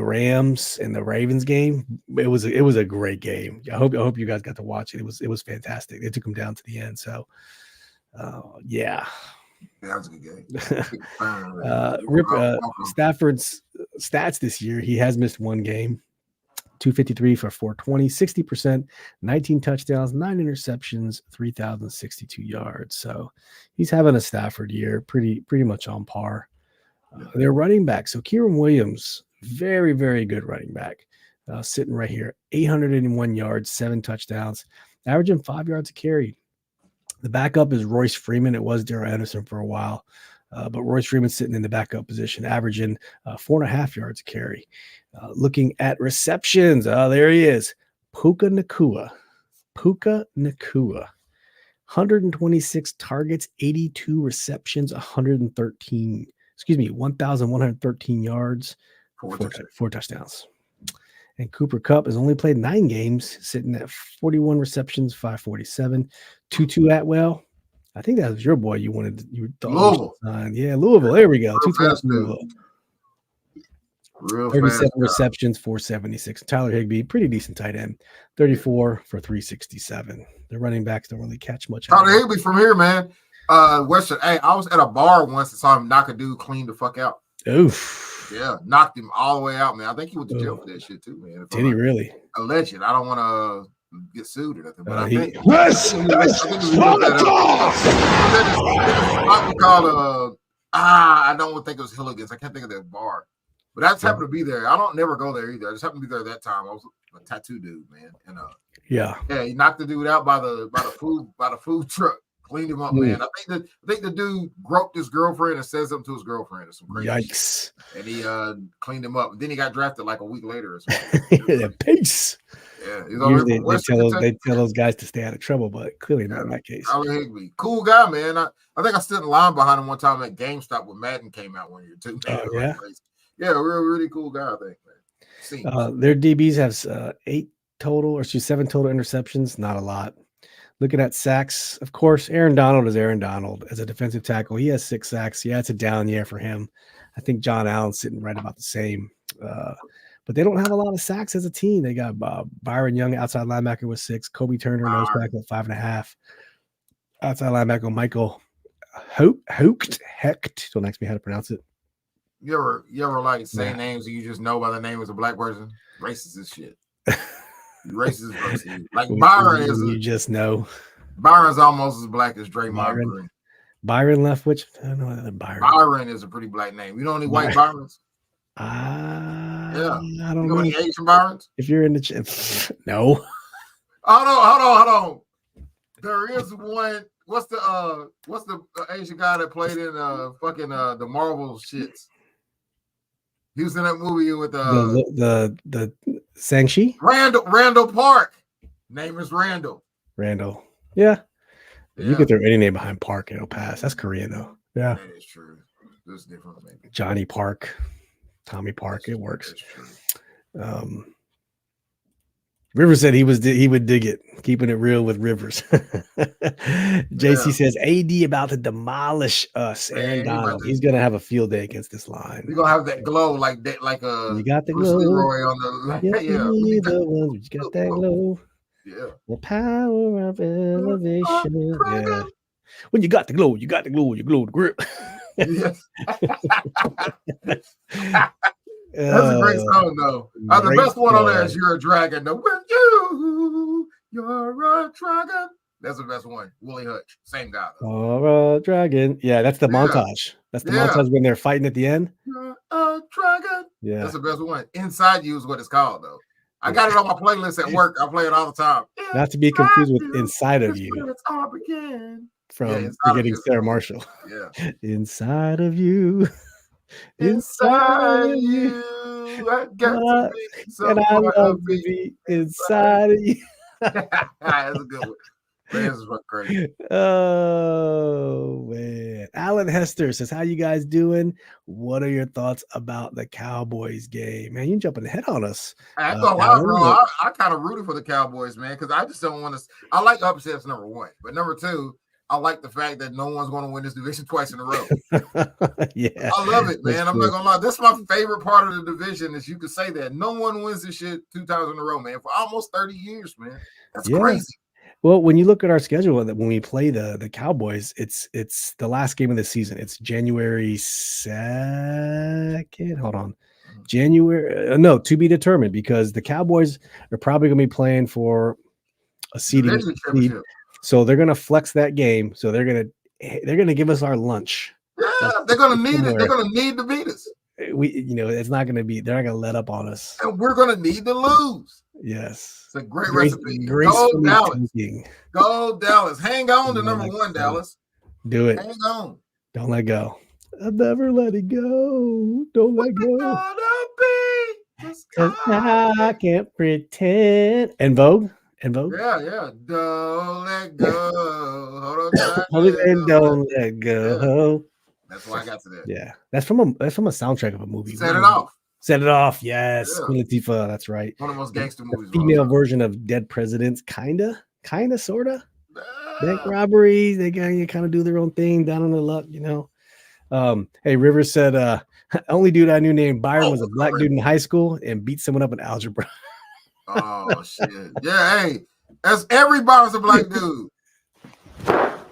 Rams and the Ravens game, it was a great game. I hope you guys got to watch it. It was fantastic. They took them down to the end. So, yeah. That was a good game. Stafford's stats this year, he has missed one game. 253 for 420, 60%, 19 touchdowns, 9 interceptions, 3,062 yards. So he's having a Stafford year, pretty much on par. Their running back. So Kieran Williams, very, very good running back, sitting right here, 801 yards, 7 touchdowns, averaging 5 yards a carry. The backup is Royce Freeman. It was Darrell Anderson for a while, but Royce Freeman's sitting in the backup position, averaging 4.5 yards a carry. Looking at receptions, there he is, Puka Nakua, 126 targets, 82 receptions, 1,113 yards, 4 touchdowns. And Cooper Kupp has only played 9 games, sitting at 41 receptions, 547. Tutu Atwell, I think that was your boy you thought Louisville. Yeah, Louisville. There we go. Real 37 fast receptions, 476. Tyler Higbee, pretty decent tight end, 34 for 367. The running backs don't really catch much. Tyler Higbee from here, man. Western. Hey, I was at a bar once and saw him knock a dude clean the fuck out. Oof. Yeah, knocked him all the way out, man. I think he went to jail for that shit too, man. Did he really? Alleged. I don't want to get sued or nothing, but I think I don't think it was Hilligan's. I can't think of that bar. But I just happened to be there. I don't never go there either. I just happened to be there that time. I was a tattoo dude, man. And yeah, he knocked the dude out by the food truck, cleaned him up, man. I think the dude groped his girlfriend and said something to his girlfriend or some crazy yikes. Shit. And he cleaned him up. And then he got drafted like a week later or something. Peace. Yeah, usually they tell those guys to stay out of trouble, but clearly not in that case. Tyler Higbee, cool guy, man. I think I stood in line behind him one time at GameStop when Madden came out one year too. Oh, yeah. Yeah, really cool guy, I think, man. Their DBs have 7 total interceptions, not a lot. Looking at sacks, of course, Aaron Donald is Aaron Donald as a defensive tackle. He has 6 sacks. Yeah, it's a down year for him. I think John Allen's sitting right about the same. But they don't have a lot of sacks as a team. They got Byron Young, outside linebacker, with 6. Kobe Turner, nose tackle, at 5.5. Outside linebacker, Michael Hecht. Don't ask me how to pronounce it. You ever like say names and you just know by the name as a black person? Racist as shit. Racist person. Like Byron is. You just know. Byron's almost as black as Draymond Green. Byron Leftwich. I don't know that Byron. Byron is a pretty black name. You know any white Byrons? Yeah. I don't know. Any Asian Byrons? If you're in the no. Hold on. There is one. What's the Asian guy that played in the Marvel shits? He was in that movie with the Shang-Chi? Randall Park. Name is Randall. Yeah. You could throw any name behind Park and it'll pass. That's Korean though. Yeah. That is true. That's different, maybe. Johnny Park, Tommy Park, it works. Rivers said he would dig it, keeping it real with Rivers. JC says AD about to demolish us. Aaron Donald. He's gonna have a field day against this line. We're gonna have that glow like that, like you got the Bruce glow. Leroy on the You got that glow. Yeah. The power of elevation. Yeah. When you got the glow, you glow the grip. Yes. That's a great song, though. The best one on there is "You're a Dragon." With you're a dragon. That's the best one. Willie Hutch, same guy. You're a dragon. Yeah, that's the montage. That's the montage when they're fighting at the end. You're a dragon. Yeah, that's the best one. Inside You is what it's called, though. I got it on my playlist at work. I play it all the time. Not to be confused with Inside of You. It's all begin. From Forgetting Sarah Marshall. Yeah. Inside of you. Inside of you. I got to be and I love to be inside of you. That's a good one. This is crazy. Oh man. Alan Hester says, how you guys doing? What are your thoughts about the Cowboys game? Man, you jumping ahead on us. I thought, bro, I kind of rooted for the Cowboys, man, because I just don't want to. I like upsets, number one, but number two, I like the fact that no one's going to win this division twice in a row. Yeah, I love it, man. I'm not gonna lie. That's my favorite part of the division. Is you could say that no one wins this shit 2 times in a row, man, for almost 30 years, man. That's crazy. Well, when you look at our schedule, when we play the Cowboys, it's the last game of the season. It's January 2nd. Hold on. To be determined, because the Cowboys are probably going to be playing for a seeding lead. So they're going to flex that game. So they're going to give us our lunch. Yeah, they're going to need it. They're going to need to beat us. It's not going to be. They're not going to let up on us. And we're going to need to lose. Yes. It's a great recipe. Go Dallas. Go Dallas. Hang on to number one, Dallas. Do it. Hang on. Don't let go. I'll never let it go. Don't let go. Because I can't pretend. And Vogue. Yeah. Don't let go. Hold on. Don't let go. Yeah. That's why I got to that. Yeah. That's from a soundtrack of a movie. Set It Off. Set It Off. Yes. Yeah. Queen Latifah. That's right. One of the most gangster movies. The female version of Dead Presidents. Kinda, sorta. Bank robberies. They kind of do their own thing down on the luck, Hey, Rivers said, only dude I knew named Byron was a black dude in high school and beat someone up in algebra. Oh shit! Yeah, hey, that's everybody's a black dude.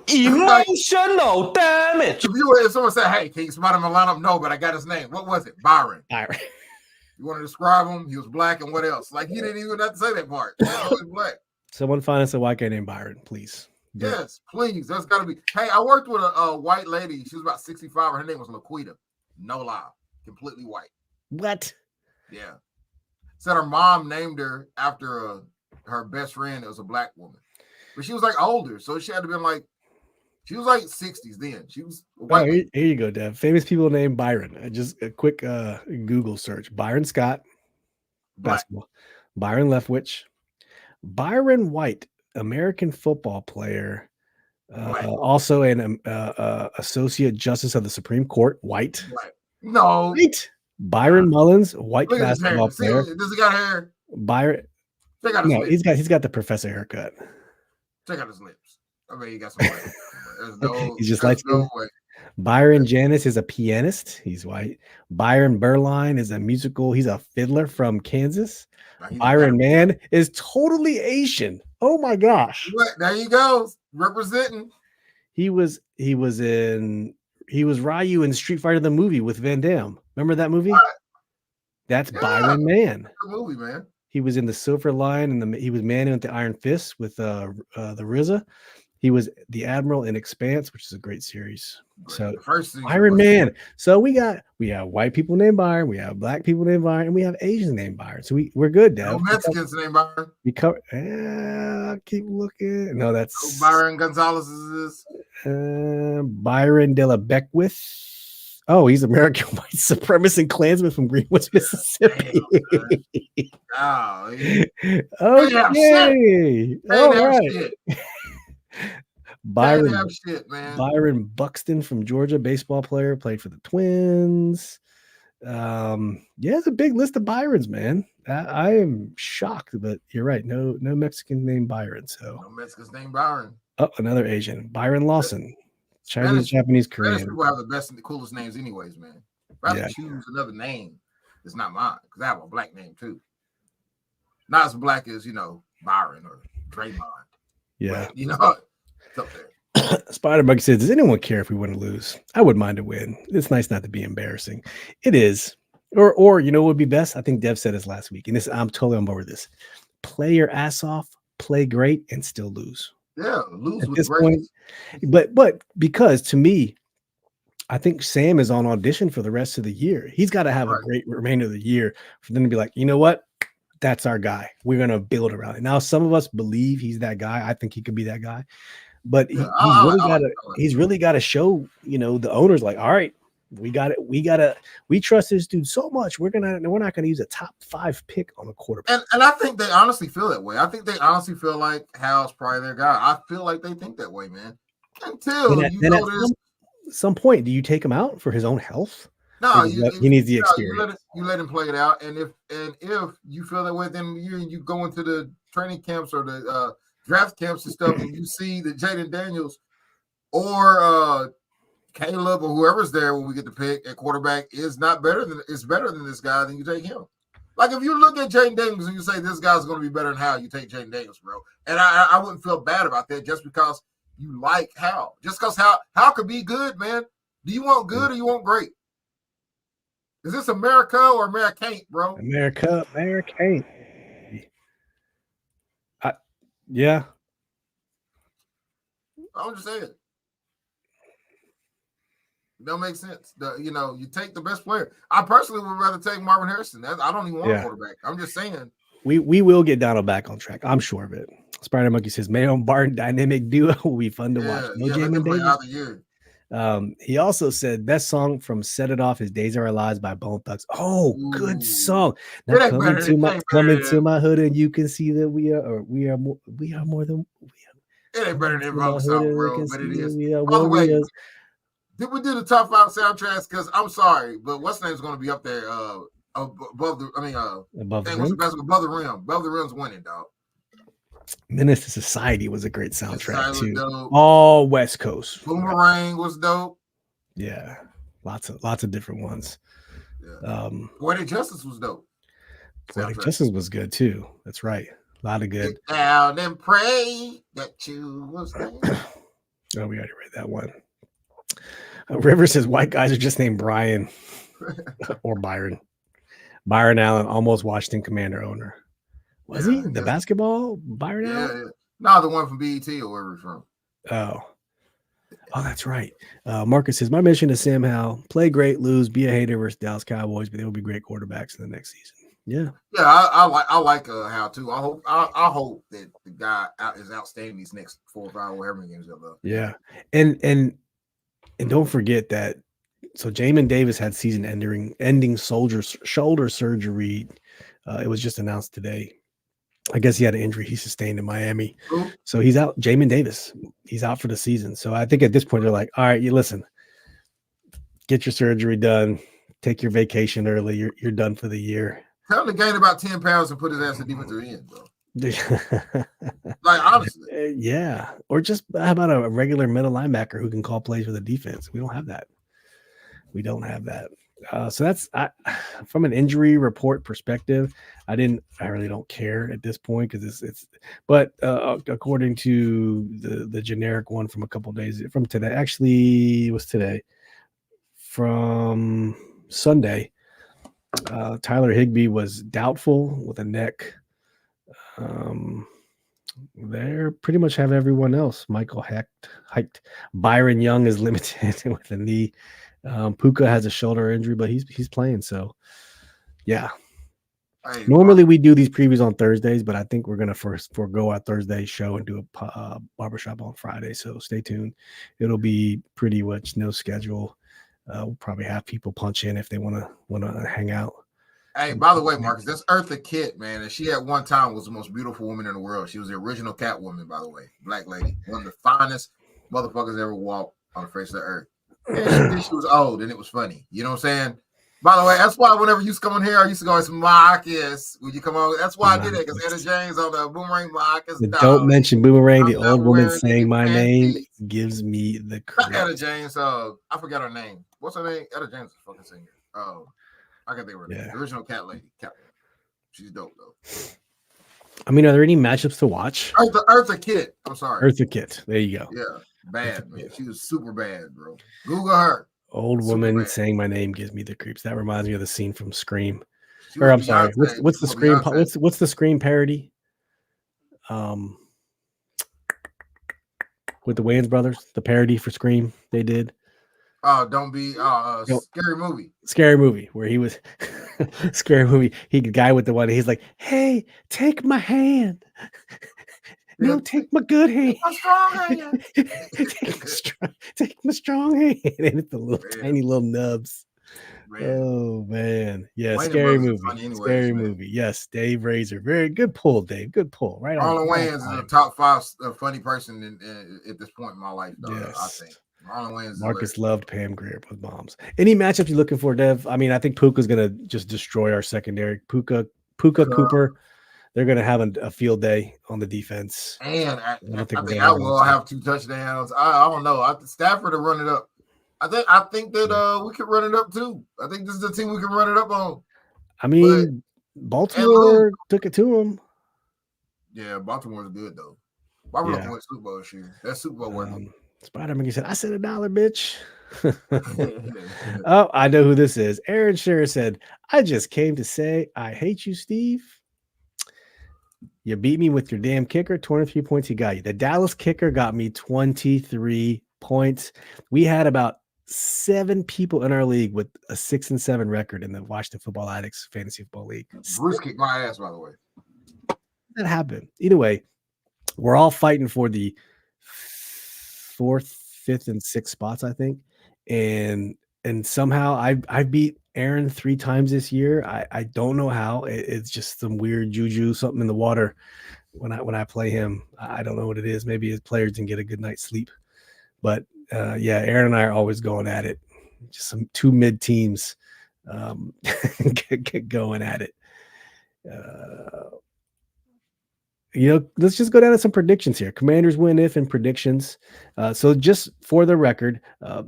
Emotional damage. If someone said, "Hey, can you spot him in lineup?" No, but I got his name. What was it? Byron. You want to describe him? He was black, and what else? Like, he didn't even have to say that part. He was black. Someone find us a white guy named Byron, please. Yes, please. That's got to be. Hey, I worked with a white lady. She was about 65. Her name was Laquita. No lie, completely white. What? Yeah. Said her mom named her after her best friend that was a black woman, but she was like older, so she had to be like, she was like 60s then. She was white. Here you go, Dev. Famous people named Byron. Just a quick Google search: Byron Scott, basketball. Byron Leftwich, Byron White, American football player, also an associate justice of the Supreme Court. White. No. White. Byron Mullins, white basketball player. Does he got hair? Byron. Check out his lips. He's got the professor haircut. Check out his lips. I mean, he got some white. He's just like Byron Janis is a pianist. He's white. Byron Berline is he's a fiddler from Kansas. Byron Mann is totally Asian. Oh my gosh. There you go. Representing. He was Ryu in Street Fighter the movie with Van Damme. Remember that movie? That's Byron Mann. Good movie, man. He was in the Silver Lion and he was Man with the Iron Fist with the RZA. He was the Admiral in Expanse, which is a great series. So Byron Mann. So we have white people named Byron, we have black people named Byron, and we have Asians named Byron. So we're good, Dev. No Mexicans named Byron. We cover. Keep looking. No, that's Byron Gonzalez is Byron De La Beckwith. Oh, he's American white supremacist and Klansman from Greenwood, Mississippi. Okay. All right. Byron shit, man. Byron Buxton from Georgia, baseball player, played for the Twins. Yeah, it's a big list of Byrons, man. I am shocked, but you're right. No Mexican named Byron. So No Mexicans named Byron. another Asian, Byron Lawson. Chinese, Spanish, Japanese, Spanish Korean. people have the best and the coolest names, anyways, man. If I have to choose another name, it's not mine because I have a black name too. Not as black as Byron or Draymond. Yeah, but, it's up there. Spider Monkey says, "Does anyone care if we win or lose? I wouldn't mind a win. It's nice not to be embarrassing. It is, or what would be best? I think Dev said this last week, and I'm totally on board with this. Play your ass off, play great, and still lose. Yeah, lose at with this grace. Point. But because to me, I think Sam is on audition for the rest of the year. He's got to have a great remainder of the year for them to be like, you know what? That's our guy. We're going to build around it. Now, some of us believe he's that guy. I think he could be that guy. But he's really got to show, the owners like, all right, we got it. We trust this dude so much. We're not going to use a top 5 pick on a quarterback. And I think they honestly feel that way. I think they honestly feel like Hal's probably their guy. I feel like they think that way, man. Until at some point, do you take him out for his own health? No, he needs the experience. You let him play it out, and if you feel that way, then you go into the training camps or the draft camps and stuff, and you see that Jaden Daniels or Caleb or whoever's there when we get the pick at quarterback is better than this guy, then you take him. Like if you look at Jaden Daniels and you say this guy's going to be better than Hal, you take Jaden Daniels, bro. And I wouldn't feel bad about that just because you like Hal. Just because Hal could be good, man. Do you want good or you want great? Is this America or America, bro? America. Yeah. I'm just saying. It don't make sense. You take the best player. I personally would rather take Marvin Harrison. I don't even want a quarterback. I'm just saying. We will get Donald back on track. I'm sure of it. Spider Monkey says Mayo and Barton dynamic duo will be fun to watch. No Jamin Davis. He also said best song from Set It Off is Days of Our Lives by Bone Thugs. Oh, good song. Now coming to my hood and you can see that we are more than it ain't better than Bone song, bro, but it is. By the way, did we do the top 5 soundtracks? Because I'm sorry, but what's name's going to be up there above the rim. Above the rim's winning, dog. Menace to Society was a great soundtrack too. All West Coast. Boomerang was dope. Yeah, lots of different ones. Yeah. Poetic Justice was dope. Poetic Justice was good too. That's right. A lot of good. Get down and pray that you was there. Oh, we already read that one. River says white guys are just named Brian or Byron. Byron Allen, almost Washington Commander owner. Was he the basketball Byron Allen? Yeah. No, the one from BET or wherever he's from. Oh, that's right. Marcus says my mission is Sam Howell. Play great, lose, be a hater versus Dallas Cowboys, but they will be great quarterbacks in the next season. Yeah. Yeah, I like Howell too. I hope that the guy is outstanding these next 4 or 5 whatever games they'll love. Yeah, and don't forget that. So Jamin Davis had season-ending shoulder surgery. It was just announced today. I guess he had an injury he sustained in Miami. Ooh. So he's out. Jamin Davis, he's out for the season. So I think at this point they're like, all right, you listen, get your surgery done, take your vacation early. You're done for the year. Tell him to gain about 10 pounds and put his ass in defensive end, bro. Like honestly. Yeah. Or just how about a regular middle linebacker who can call plays for the defense? We don't have that. So that's from an injury report perspective. I really don't care at this point because but according to the generic one from a couple days from today, actually it was today from Sunday, Tyler Higbee was doubtful with a neck. They pretty much have everyone else. Michael Hecht. Byron Young is limited with a knee. Puka has a shoulder injury, but he's playing. So, yeah. Normally we do these previews on Thursdays, but I think we're gonna forego our Thursday show and do a barbershop on Friday. So stay tuned. It'll be pretty much no schedule. We'll probably have people punch in if they want to hang out. Hey, by the way, Marcus, that's Eartha Kitt, man, and she at one time was the most beautiful woman in the world. She was the original Catwoman, by the way, black lady, one of the finest motherfuckers ever walked on the face of the earth. And she was old, and it was funny. You know what I'm saying? By the way, that's why whenever you used to come on here, I used to go, it's Marcus. When you come on, that's why I did it, because Etta James on the Boomerang Marcus. Don't mention Boomerang. The old woman wearing saying my name panties. gives me the Not Etta creeps. James. I forgot her name. What's her name? Etta James is a fucking singer. Oh, I can think of her name. The original cat lady. She's dope though. I mean, are there any matchups to watch? Eartha Kitt. I'm sorry. Eartha Kitt. There you go. Yeah, bad man. She was super bad, bro. Google her. Old woman saying my name gives me the creeps. That reminds me of the scene from Scream. Or I'm sorry. What's the Scream? What's the Scream parody? With the Wayans brothers, the parody for Scream they did. Don't be scary movie. Scary movie where he was scary movie. He the guy with the one. He's like, "Hey, take my hand." No, take my good hand. My strong hand. take my strong hand. And it's the little tiny little nubs. Man. Oh man, yeah, Wayne scary movie. Anyways, scary movie. Yes, Dave Razor. Very good pull, Dave. Good pull. Right on. Marlon Wayans is a top 5 funny person at this point in my life, though. Yes. I think. Marlon Wayans. Marcus loved Pam Grier with bombs. Any matchups you looking for, Dev? I mean, I think Puka's gonna just destroy our secondary. Puka Cooper. They're going to have a field day on the defense. And I think I will have 2 touchdowns. I don't know. Stafford will run it up. I think that we could run it up too. I think this is the team we can run it up on. I mean, Baltimore took it to them. Yeah, Baltimore's good though. Why would I win Super Bowl this year? That's Super Bowl worth it. Spider-Man, he said, I said $1, bitch. Oh, I know who this is. Aaron Shearer said, I just came to say I hate you, Steve. You beat me with your damn kicker. 23 points he got you. The Dallas kicker got me 23 points. We had about 7 people in our league with a 6-7 record in the Washington Football Addicts Fantasy Football League. Bruce kicked my ass, by the way. That happened. Either way, we're all fighting for the 4th, 5th, and 6th spots, I think. And somehow I beat Aaron 3 times this year. I don't know how. It's just some weird juju, something in the water when I play him. I don't know what it is. Maybe his players didn't get a good night's sleep. But Aaron and I are always going at it. Just some 2 mid teams get going at it. Let's just go down to some predictions here. Commanders win if and predictions. So just for the record,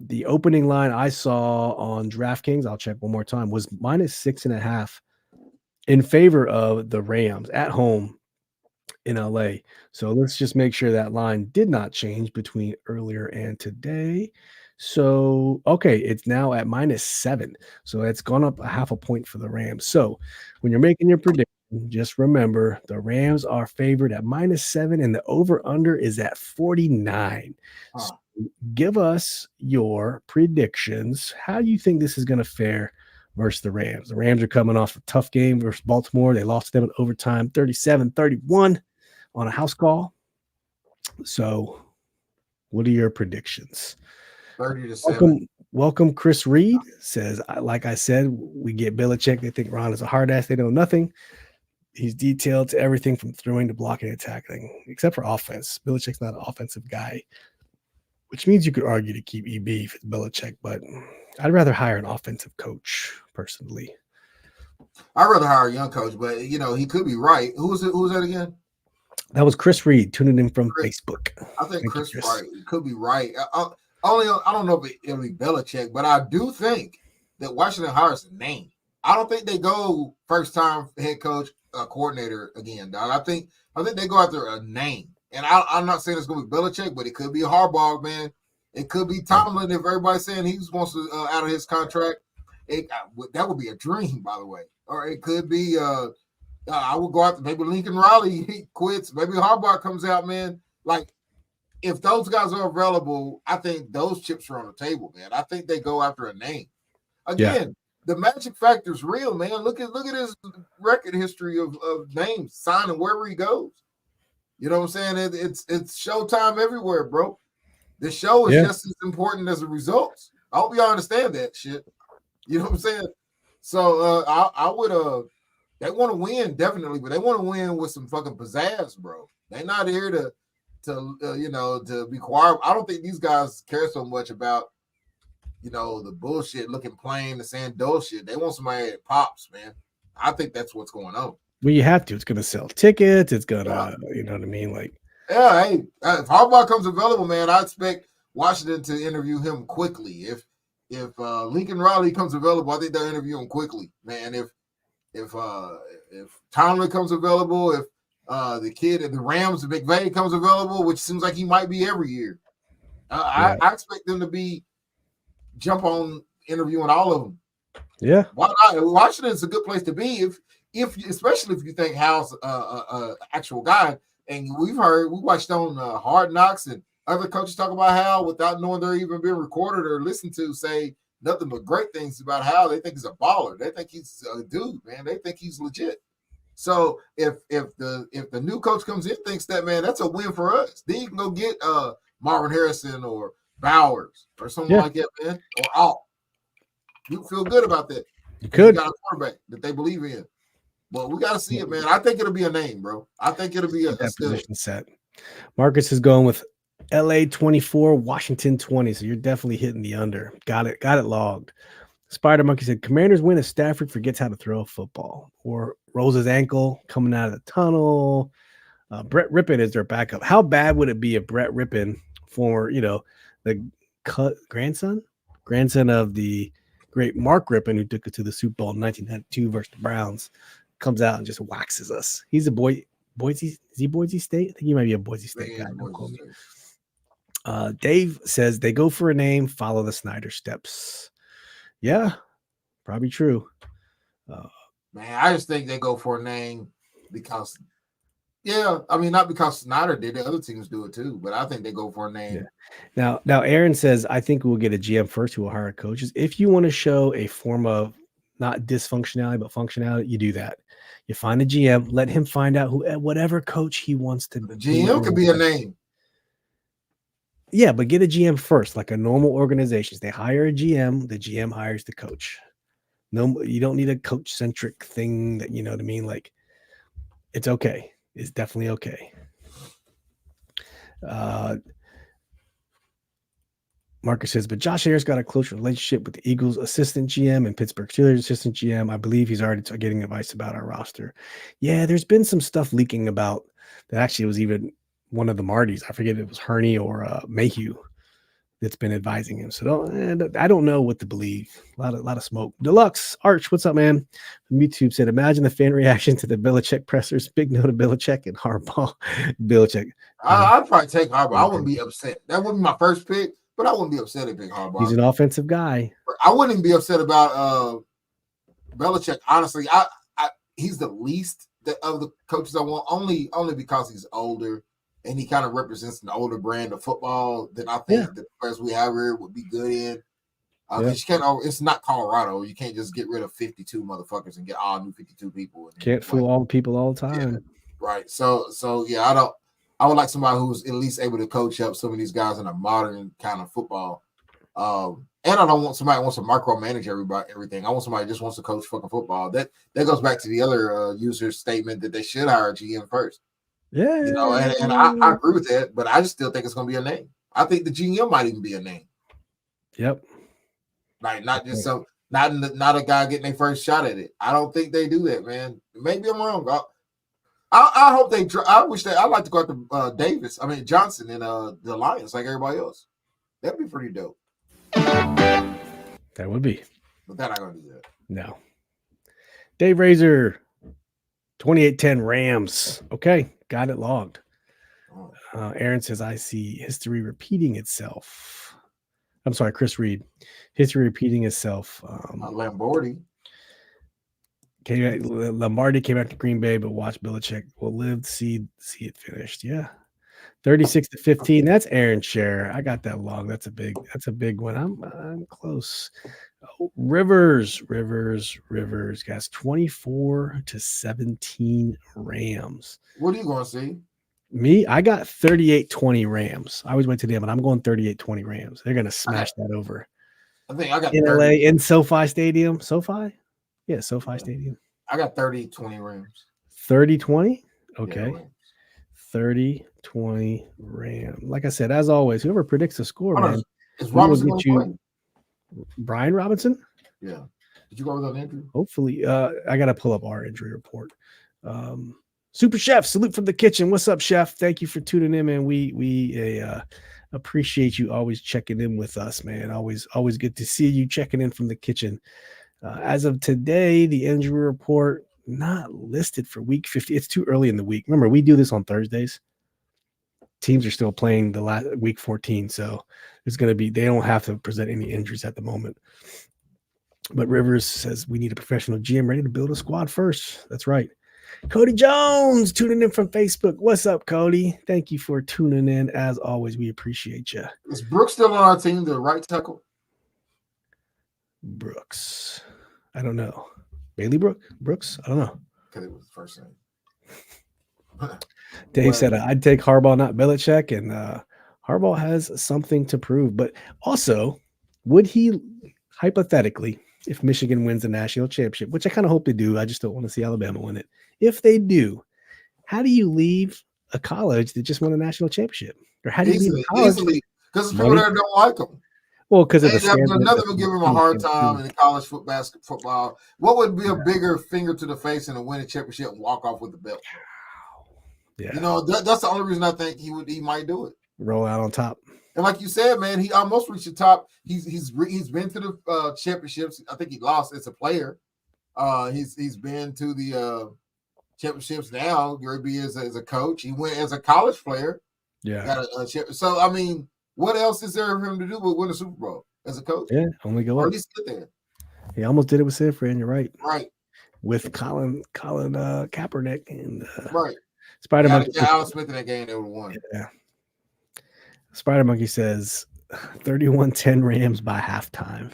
the opening line I saw on DraftKings, I'll check one more time, was -6.5 in favor of the Rams at home in LA. So let's just make sure that line did not change between earlier and today. So, okay, it's now at -7. So it's gone up 0.5 point for the Rams. So when you're making your prediction, just remember the Rams are favored at -7 and the over-under is at 49. So give us your predictions. How do you think this is going to fare versus the Rams? The Rams are coming off a tough game versus Baltimore. They lost them in overtime 37-31 on a house call. So what are your predictions? 30-7. Welcome, Chris Reed says, like I said, we get Belichick. They think Ron is a hard ass. They know nothing. He's detailed to everything from throwing to blocking and tackling, except for offense. Belichick's not an offensive guy, which means you could argue to keep EB if it's Belichick, but I'd rather hire an offensive coach personally. I'd rather hire a young coach, but he could be right. Who's that again? That was Chris Reed tuning in from Facebook. I think Chris could be right. I don't know if it'll be Belichick, but I do think that Washington hires a name. I don't think they go first time head coach coordinator again, dog. I think they go after a name. And I'm not saying it's going to be Belichick, but it could be Harbaugh, man. It could be Tomlin if everybody's saying he wants to out of his contract. That would be a dream, by the way. Or it could be I would go after maybe Lincoln Riley. He quits. Maybe Harbaugh comes out, man. Like, if those guys are available, I think those chips are on the table, man. I think they go after a name. Again, the magic factor is real, man. Look at his record history of names signing wherever he goes. You know what I'm saying? It's showtime everywhere, bro. The show is just as important as the results. I hope y'all understand that shit. You know what I'm saying? So I would they want to win definitely, but they want to win with some fucking pizzazz, bro. They're not here to be quiet. I don't think these guys care so much about the bullshit looking plain and saying dull shit. They want somebody that pops, man. I think that's what's going on. Well, you have to. It's going to sell tickets. It's going to, you know what I mean? Like, yeah, hey, if Harbaugh comes available, man, I expect Washington to interview him quickly. If Lincoln Riley comes available, I think they'll interview him quickly, man. If Tomlin comes available, if the kid at the Rams, McVay, comes available, which seems like he might be every year, I expect them to jump on interviewing all of them. Yeah, why not? Washington's a good place to be if especially if you think Hal's actual guy. And we watched on Hard Knocks and other coaches talk about Hal without knowing they're even being recorded or listened to say nothing but great things about Hal. They think he's a baller. They think he's a dude, man. They think he's legit. So if the new coach comes in thinks that, man, that's a win for us. Then you can go get Marvin Harrison or Bowers or something like that, man, or Alt. You feel good about that. You could. You got a quarterback that they believe in. Well, we got to see it, man. I think it'll be a name, bro. I think it'll be a position set. Marcus is going with LA 24, Washington 20. So you're definitely hitting the under. Got it logged. Spider Monkey said, Commanders win if Stafford forgets how to throw a football or rolls his ankle coming out of the tunnel. Brett Rippon is their backup. How bad would it be if Brett Rippon, former, the grandson of the great Mark Rippon, who took it to the Super Bowl in 1992 versus the Browns, comes out and just waxes us. He's a Boise. Is he Boise State? I think he might be a Boise State guy. Don't quote me. Dave says they go for a name, follow the Snyder steps. Yeah, probably true. Man, I just think they go for a name because, not because Snyder did. The other teams do it too, but I think they go for a name. Yeah. Now, Aaron says, I think we'll get a GM first who will hire coaches. If you want to show a form of not dysfunctionality, but functionality, you do that. You find a GM, let him find out whatever coach he wants to. The GM could be a name. Yeah, but get a GM first, like a normal organization. They hire a GM, the GM hires the coach. No, you don't need a coach-centric thing that, you know what I mean? Like, it's okay. It's definitely okay. Marcus says, but Josh Ayers got a close relationship with the Eagles assistant GM and Pittsburgh Steelers assistant GM. I believe he's already getting advice about our roster. Yeah, there's been some stuff leaking about that. Actually, it was even one of the Martys. I forget if it was Herney or Mayhew that's been advising him. So I don't know what to believe. A lot of smoke. Deluxe Arch, what's up, man? From YouTube said, imagine the fan reaction to the Belichick pressers. Big no to Belichick and Harbaugh. Belichick. I'd probably take Harbaugh. I wouldn't be upset. That wouldn't be my first pick, but I wouldn't be upset if pick Harbaugh. He's an offensive guy. I wouldn't even be upset about Belichick. Honestly, he's the least of the coaches I want, only because he's older. And he kind of represents an older brand of football that I think the players we have here would be good in. You can't. It's not Colorado. You can't just get rid of 52 motherfuckers and get all new 52 people. Can't fool all the people all the time. Yeah, right. So yeah, I would like somebody who's at least able to coach up some of these guys in a modern kind of football. And I don't want somebody who wants to micromanage everything. I want somebody who just wants to coach fucking football. That goes back to the other user's statement that they should hire a GM first. Yeah, and I agree with that, but I just still think it's going to be a name. I think the GM might even be a name. Yep. Like not just not a guy getting their first shot at it. I don't think they do that, man. Maybe I'm wrong. I hope they. I wish that I'd like to go after Johnson and the Lions like everybody else. That'd be pretty dope. That would be. But they're not going to do that. No. Dave Razor. 28-10 Rams. Okay, got it logged. Aaron says, I see history repeating itself. I'm sorry, Chris Reed. History repeating itself. Lombardi came out to Green Bay, but watch Belichick will live to see it finished. Yeah. 36-15. That's Aaron's share. I got that log. That's a big one. I'm close. Oh, Rivers, guys. 24-17 Rams. What are you going to see? Me, I got 38-20 Rams. I always went to them, but I'm going 38-20 Rams. They're going to smash that over. I think I got in 30. LA in SoFi Stadium. SoFi? Yeah, SoFi Stadium. I got 30-20 Rams. 30-20? Okay. Yeah, 30-20 Rams. Like I said, as always, whoever predicts the score, man, is Robinson going to play? Brian Robinson? Yeah. Did you go with an injury? Hopefully. I got to pull up our injury report. Super Chef, salute from the kitchen. What's up, Chef? Thank you for tuning in, man. We appreciate you always checking in with us, man. Always good to see you checking in from the kitchen. As of today, the injury report not listed for week 50. It's too early in the week. Remember, we do this on Thursdays. Teams are still playing the last week 14, so there's going to be, they don't have to present any injuries at the moment. But Rivers says we need a professional GM ready to build a squad first. That's right. Cody Jones tuning in from Facebook. What's up, Cody? Thank you for tuning in. As always, we appreciate you. Is Brooks still on our team, the right tackle? Brooks. I don't know. Bailey Brooks? I don't know. Because it was the first name. Dave said, I'd take Harbaugh, not Belichick, and Harbaugh has something to prove. But also, would he, hypothetically, if Michigan wins the national championship, which I kind of hope they do, I just don't want to see Alabama win it. If they do, how do you leave a college that just won a national championship? Or how do you leave a college? Easily, because people there don't like them. Well, because of another would give him a hard time in college football. What would be a bigger finger to the face and a winning championship and walk off with the belt? Yeah. You know, that's the only reason I think he might do it. Roll out on top. And like you said, man, he almost reached the top. He's been to the championships. I think he lost as a player. He's been to the championships now. Gerby as a coach. He went as a college player. Yeah. Got a so I mean, what else is there for him to do but win a Super Bowl as a coach? Yeah, only go or up. at least get there. He almost did it with San Fran. You're right. Right. With Colin Kaepernick and right. Spider Monkey. Alex Smith in that game, they would have won. Yeah. Spider Monkey says 31-10 Rams by halftime.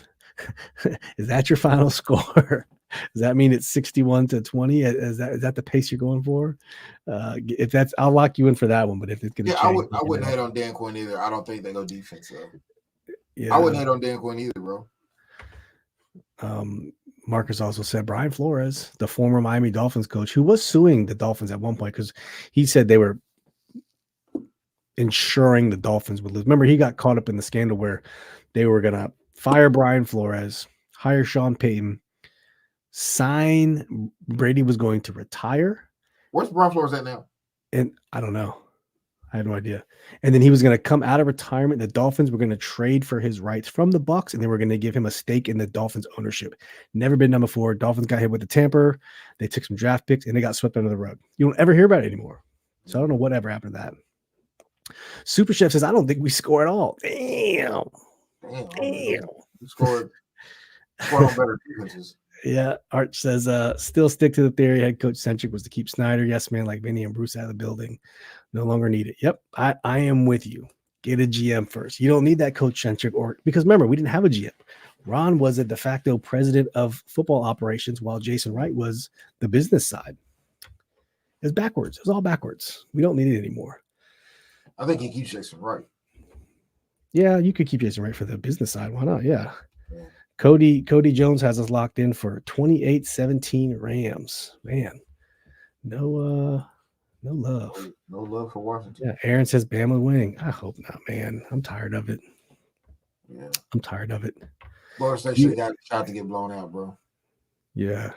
Is that your final score? Does that mean it's 61-20? Is that the pace you're going for? If that's, I'll lock you in for that one. But if it's going to change, I wouldn't hate on Dan Quinn either. I don't think they go defense. Yeah, I wouldn't hate on Dan Quinn either, bro. Marcus also said Brian Flores, the former Miami Dolphins coach, who was suing the Dolphins at one point because he said they were ensuring the Dolphins would lose. Remember, he got caught up in the scandal where they were going to fire Brian Flores, hire Sean Payton, sign Brady was going to retire. Where's Brian Flores at now? And I don't know. I had no idea. And then he was going to come out of retirement. The Dolphins were going to trade for his rights from the Bucs, and they were going to give him a stake in the Dolphins ownership. Never been done before. Dolphins got hit with the tamper. They took some draft picks, and they got swept under the rug. You don't ever hear about it anymore. So I don't know whatever happened to that. Super Chef says, I don't think we score at all. Damn. You scored on better defenses. Yeah. Arch says, still stick to the theory. Head coach centric was to keep Snyder, yes man, like Vinny and Bruce out of the building. No longer need it. Yep. I am with you. Get a GM first. You don't need that coach centric because remember, we didn't have a GM. Ron was a de facto president of football operations while Jason Wright was the business side. It was backwards. It was all backwards. We don't need it anymore. I think he keeps Jason Wright. Yeah, you could keep Jason Wright for the business side. Why not? Yeah. Cody Jones has us locked in for 28-17 Rams. Man, no love. No love for Washington. Yeah, Aaron says Bama winning. I hope not, man. I'm tired of it. Yeah. I'm tired of it. Florida State should have got a shot to get blown out, bro. Yeah.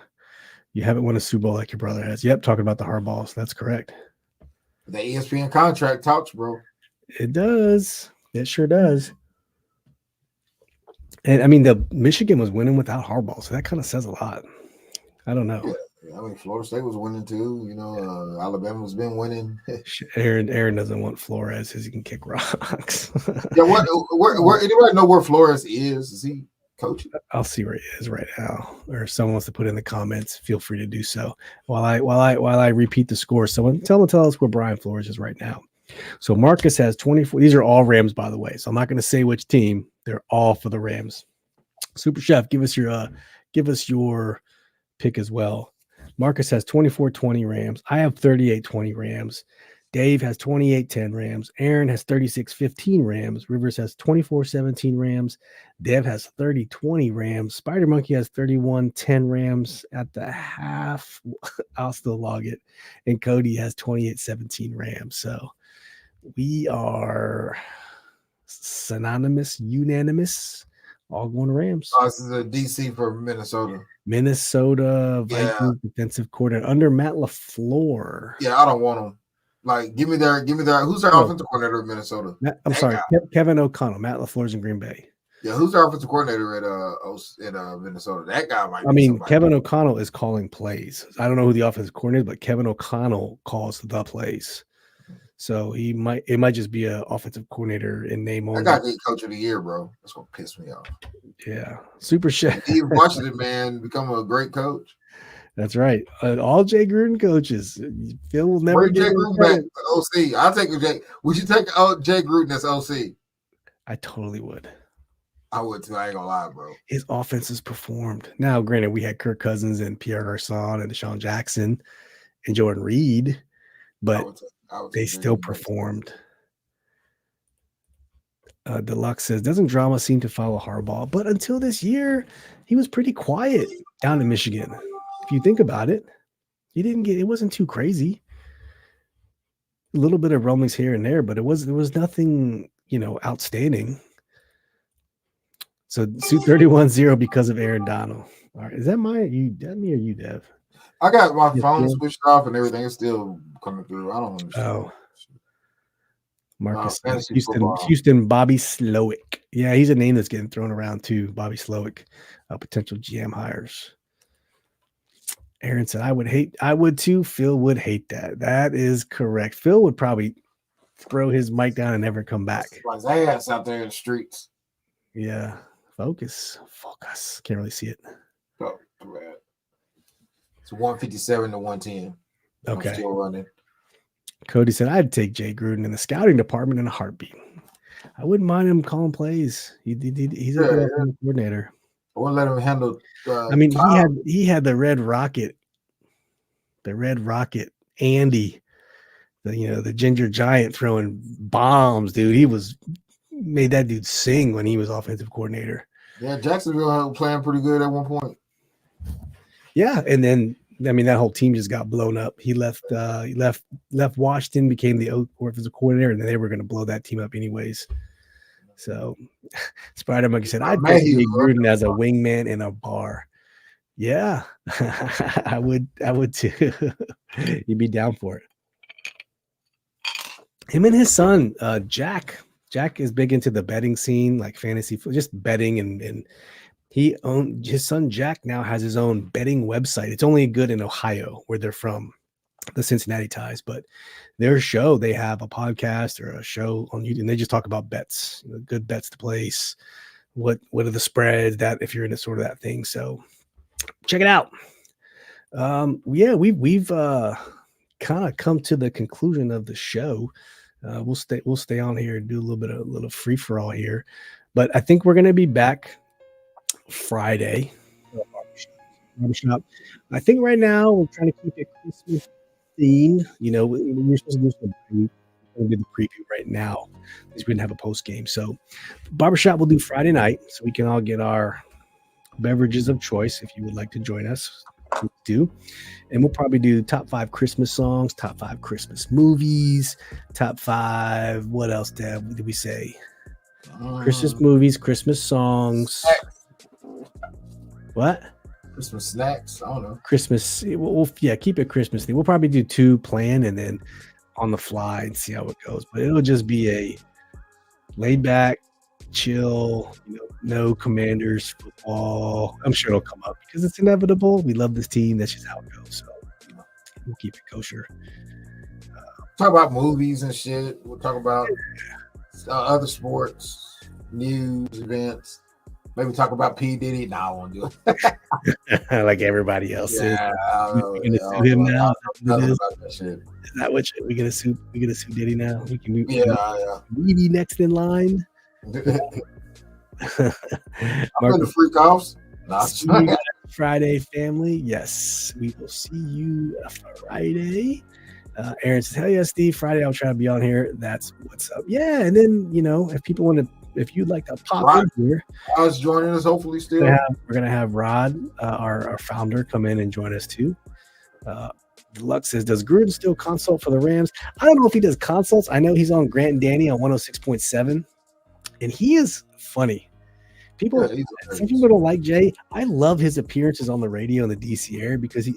You haven't won a Super Bowl like your brother has. Yep, talking about the hardballs. That's correct. The ESPN contract talks, bro. It does. It sure does. And I mean, the Michigan was winning without Harbaugh, so that kind of says a lot. I don't know. Yeah, I mean, Florida State was winning too. You know, Alabama's been winning. Aaron doesn't want Flores because he can kick rocks. Yeah, where anybody know where Flores is? Is he coaching? I'll see where he is right now. Or if someone wants to put in the comments, feel free to do so. While I repeat the score, someone tell us where Brian Flores is right now. So Marcus has 24. These are all Rams, by the way. So I'm not going to say which team. They're all for the Rams. Super Chef, give us your pick as well. Marcus has 24-20 Rams. I have 38-20 Rams. Dave has 28-10 Rams. Aaron has 36-15 Rams. Rivers has 24-17 Rams. Dev has 30-20 Rams. Spider Monkey has 31-10 Rams at the half. I'll still log it. And Cody has 28-17 Rams. So we are unanimous All going to Rams. This is a DC for Minnesota. Minnesota Vikings defensive coordinator under Matt LaFleur. Yeah, I don't want him. Like, give me their. Who's their offensive coordinator in Minnesota? I'm sorry, Kevin O'Connell. Matt LaFleur's in Green Bay. Yeah, who's their offensive coordinator in Minnesota? That guy might. I mean, Kevin O'Connell is calling plays. I don't know who the offensive coordinator, but Kevin O'Connell calls the plays. So it might just be an offensive coordinator in name only. That guy get coach of the year, bro. That's gonna piss me off. Yeah, super shit. Steve Washington, man, become a great coach. That's right. All Jay Gruden coaches. Phil will never get Jay Gruden back to OC. I'll take Jay. Would you take Jay Gruden as OC? I totally would. I would too. I ain't gonna lie, bro. His offense has performed. Now, granted, we had Kirk Cousins and Pierre Garçon and Deshaun Jackson and Jordan Reed, but they still performed. Deluxe says, doesn't drama seem to follow Harbaugh? But until this year, he was pretty quiet down in Michigan. If you think about it, it wasn't too crazy. A little bit of rumblings here and there, but there was nothing, outstanding. So suit 31-0 because of Aaron Donald. All right, is that me or you, Dev? I got my phone switched off and everything is still coming through. I don't understand. Oh. Marcus Houston Bobby Slowick. Yeah, he's a name that's getting thrown around too. Bobby Slowick, potential GM hires. Aaron said, I would too. Phil would hate that. That is correct. Phil would probably throw his mic down and never come back. Like his ass out there in the streets. Yeah. Focus. Can't really see it. Oh, bad. It's 157 to 110. Okay. I'm still running. Cody said, I'd take Jay Gruden in the scouting department in a heartbeat. I wouldn't mind him calling plays. He's a good coordinator. I wouldn't let him handle. He had the Red Rocket, Andy, the ginger giant throwing bombs, dude. He made that dude sing when he was offensive coordinator. Yeah, Jacksonville was playing pretty good at one point. Yeah, and then that whole team just got blown up. He left Washington, became the offensive coordinator, and then they were going to blow that team up anyways. So, Spider Monkey said, "I'd take Gruden as a wingman in a bar." Yeah, I would too. You'd be down for it. Him and his son, Jack. Jack is big into the betting scene, like fantasy, just betting, and his son Jack now has his own betting website. It's only good in Ohio, where they're from, the Cincinnati Ties. But their show, they have a podcast or a show on YouTube, and they just talk about bets, good bets to place. What are the spreads? That if you're into sort of that thing, so check it out. We've kind of come to the conclusion of the show. We'll stay on here and do a little free for all here, but I think we're going to be back Friday. Barbershop. I think right now we're trying to keep it Christmas theme. We're supposed to do some. We're going to do the preview right now because we didn't have a post game. So Barbershop will do Friday night, so we can all get our beverages of choice. If you would like to join us, please do. And we'll probably do top 5 Christmas songs, top 5 Christmas movies, top 5. What else, Deb? Did we say? Christmas movies, Christmas songs. What? Christmas snacks. I don't know. Christmas. Keep it Christmas thing. We'll probably do 2 planned and then on the fly and see how it goes. But it'll just be a laid back, chill, no Commanders football. I'm sure it'll come up because it's inevitable. We love this team. That's just how it goes. So we'll keep it kosher. Talk about movies and shit. We'll talk about other sports, news, events. Maybe talk about P. Diddy. No, I won't do it. Like everybody else. Yeah, we're gonna sue him now. Is that what we're gonna sue? We're gonna sue Diddy now. We can. Maybe next in line. I'm going to freak offs. Friday, family. Yes, we will see you Friday. Aaron says, "Hell yeah, Steve! Friday, I'll try to be on here. That's what's up." Yeah, and then if people want to, if you'd like to pop in here, Rod's joining us. Hopefully, still. We're gonna have Rod, our founder, come in and join us too. Deluxe says, "Does Gruden still consult for the Rams?" I don't know if he does consults. I know he's on Grant and Danny on 106.7. And he is funny People, some people don't like Jay. I love his appearances on the radio in the DC area because he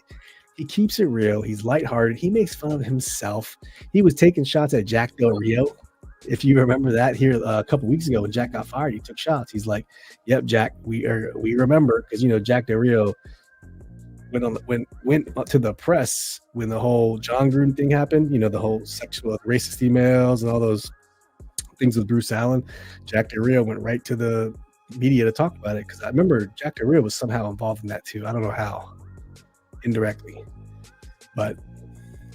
keeps it real. He's lighthearted. He makes fun of himself. He was taking shots at Jack Del Rio. If you remember that here a couple weeks ago when Jack got fired, he took shots. He's like, "Yep, Jack, we remember," because Jack Del Rio went to the press when the whole John Gruden thing happened. The whole sexual racist emails and all those things with Bruce Allen. Jack Del Rio went right to the media to talk about it because I remember Jack Del Rio was somehow involved in that too. I don't know how, indirectly, but.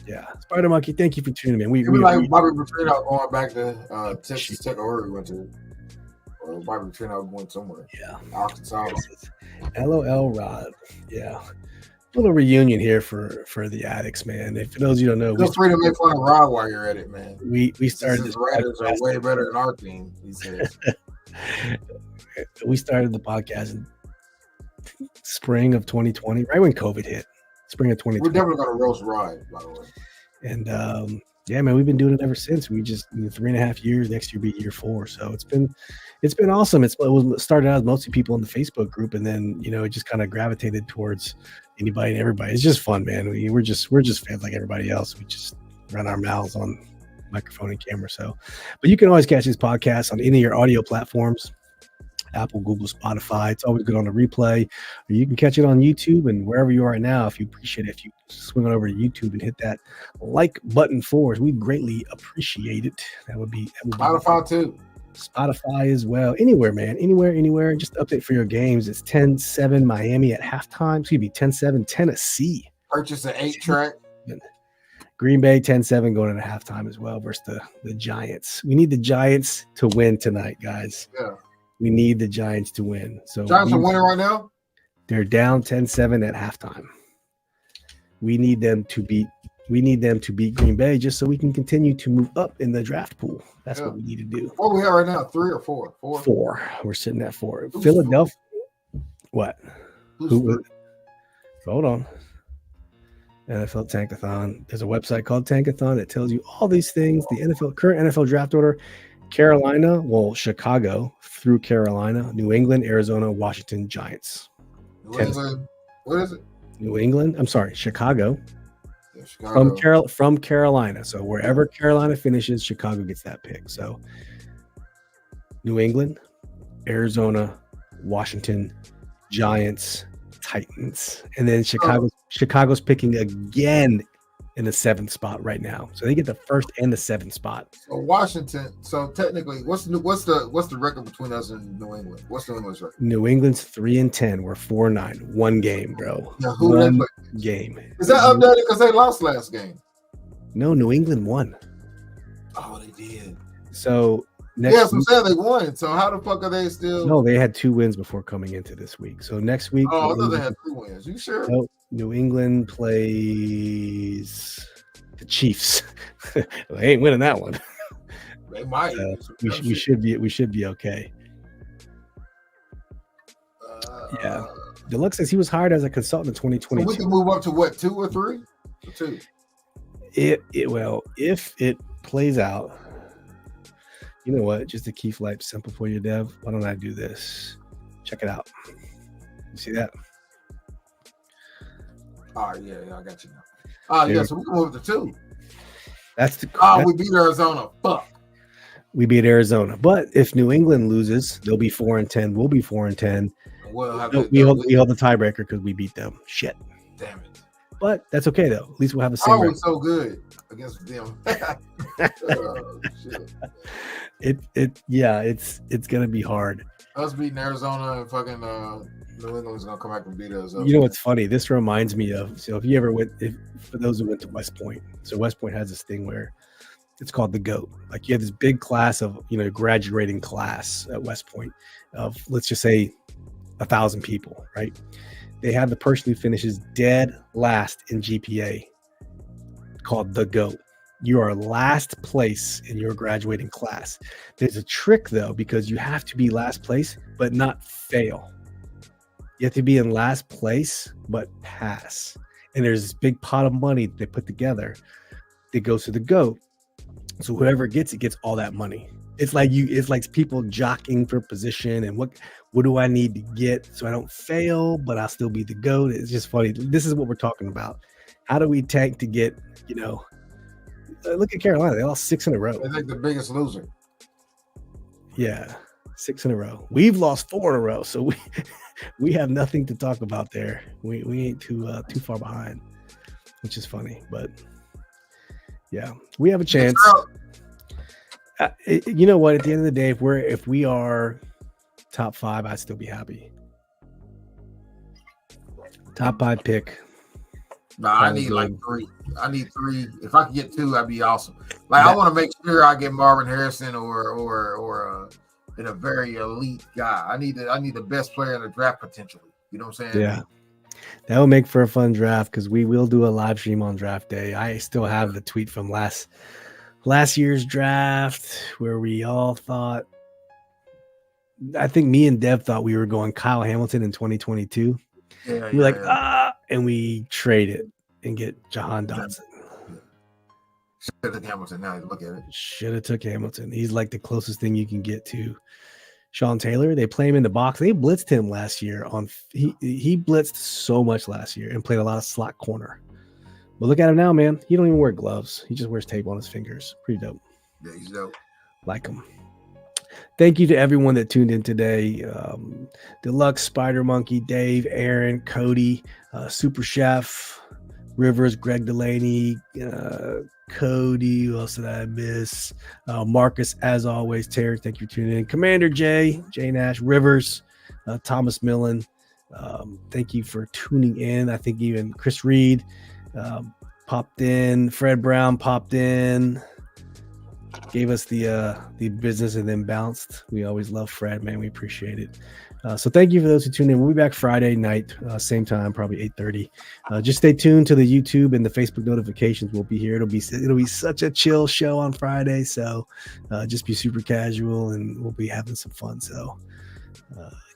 Yeah, Spider Monkey, thank you for tuning in. We like Bobby Petrino going back to Texas Tech or where he went to. Or Bobby Petrino going somewhere. Yeah. Arkansas. LOL Rod. Yeah. Little reunion here for the Addicts, man. For those of you who don't know, feel free to make fun of Rod while you're at it, man. We started this Raiders are way better than our team, he says. We started the podcast in spring of 2020, right when COVID hit. Spring of 2020. We're definitely gonna roast Rod, by the way. And yeah, man, we've been doing it ever since. We just 3.5 years. Next year will be year 4. So it's been awesome. It started out as mostly people in the Facebook group, and then it just kind of gravitated towards anybody and everybody. It's just fun, man. We're just fans like everybody else. We just run our mouths on microphone and camera. So, but you can always catch this podcast on any of your audio platforms. Apple, Google, Spotify. It's always good on the replay. Or you can catch it on YouTube and wherever you are right now. If you appreciate it, if you swing on over to YouTube and hit that like button for us, we greatly appreciate it. That would be Spotify too. Spotify as well. Anywhere, man. Anywhere. Just update for your games. It's 10-7 Miami at halftime. Excuse me, 10-7 Tennessee. Purchase an 8-track. Green Bay 10-7 going into halftime as well versus the Giants. We need the Giants to win tonight, guys. Yeah. We need the Giants to win. So Giants are winning right now? They're down 10-7 at halftime. We need them to beat Green Bay just so we can continue to move up in the draft pool. That's what we need to do. What we have right now? 3 or 4? 4. 4. We're sitting at 4. Philadelphia. What? Hold on. NFL Tankathon. There's a website called Tankathon that tells you all these things. The current NFL draft order. Carolina, Chicago through Carolina, New England, Arizona, Washington, Giants. New England. What is it? New England. I'm sorry, Chicago. Yeah, Chicago. From Carolina. So wherever Carolina finishes, Chicago gets that pick. So New England, Arizona, Washington, Giants, Titans, and then Chicago's picking again in the 7th spot right now, so they get the 1st and the 7th spot. So Washington. So technically, what's the record between us and New England? What's New England's record? New England's 3-10. We're 4-9. 1 game, bro. Now, who did they play? Game. Is that updated because they lost last game? No, New England won. Oh, they did. So I'm saying they won. So how the fuck are they still? No, they had 2 wins before coming into this week. So next week. Oh, I thought they had 2 wins. You sure? No, New England plays the Chiefs. They ain't winning that one. They might. We should be okay. Yeah. Deluxe says he was hired as a consultant in 2022. So we can move up to what, 2 or 3? 2. If it plays out. You know what? Just to keep life simple for you, Dev. Why don't I do this? Check it out. You see that? Oh, yeah, I got you now. Oh, yeah, so we can move to 2. We beat Arizona. Fuck. We beat Arizona. But if New England loses, they'll be 4-10. We'll be 4-10. We hold the tiebreaker because we beat them. Shit. Damn it. But that's okay, though. At least we'll have the same record. So good against them. Oh, shit. It's gonna be hard. Us beating Arizona and fucking New England's gonna come back and beat us. You know what's funny? This reminds me of, so if you ever for those who went to West Point, so West Point has this thing where it's called the GOAT. Like you have this big class of graduating class at West Point of, let's just say, 1,000 people, right? They have the person who finishes dead last in GPA called the GOAT. You are last place in your graduating class. There's a trick though, because you have to be last place, but not fail. You have to be in last place, but pass. And there's this big pot of money they put together that goes to the GOAT. So whoever gets it gets all that money. It's like people jockeying for position and what do I need to get so I don't fail, but I'll still be the GOAT. It's just funny. This is what we're talking about. How do we tank to get, look at Carolina. They lost 6 in a row. They're like the biggest loser. Yeah, 6 in a row. We've lost 4 in a row, so we have nothing to talk about there. We ain't too far behind, which is funny, but yeah, we have a chance. You know what? At the end of the day, if we are top 5, I'd still be happy. Top 5 pick. No, I need like 3. I need 3. If I could get 2, that'd be awesome. Like I want to make sure I get Marvin Harrison or in a very elite guy. I need the best player in the draft potentially. You know what I'm saying? Yeah. That will make for a fun draft because we will do a live stream on draft day. I still have the tweet from last year's draft where we all thought, I think me and Dev thought we were going Kyle Hamilton in 2022. We were like, and we trade it and get Jahan Dotson. Should have took Hamilton. Now look at it. Should have took Hamilton. He's like the closest thing you can get to Sean Taylor. They play him in the box. They blitzed him last year. He blitzed so much last year and played a lot of slot corner. But look at him now, man. He don't even wear gloves. He just wears tape on his fingers. Pretty dope. Yeah, he's dope. Like him. Thank you to everyone that tuned in today. Deluxe, Spider Monkey, Dave, Aaron, Cody, Super Chef, Rivers, Greg Delaney, Cody. Who else did I miss? Marcus, as always. Terry, thank you for tuning in. Commander Jay Nash, Rivers, Thomas Millen. Thank you for tuning in. I think even Chris Reed popped in. Fred Brown popped in. Gave us the business and then bounced. We always love Fred, man. We appreciate it. So thank you for those who tuned in. We'll be back Friday night, same time, probably 8:30. Just stay tuned to the YouTube and the Facebook notifications. We'll be here. It'll be such a chill show on Friday. So just be super casual and we'll be having some fun. So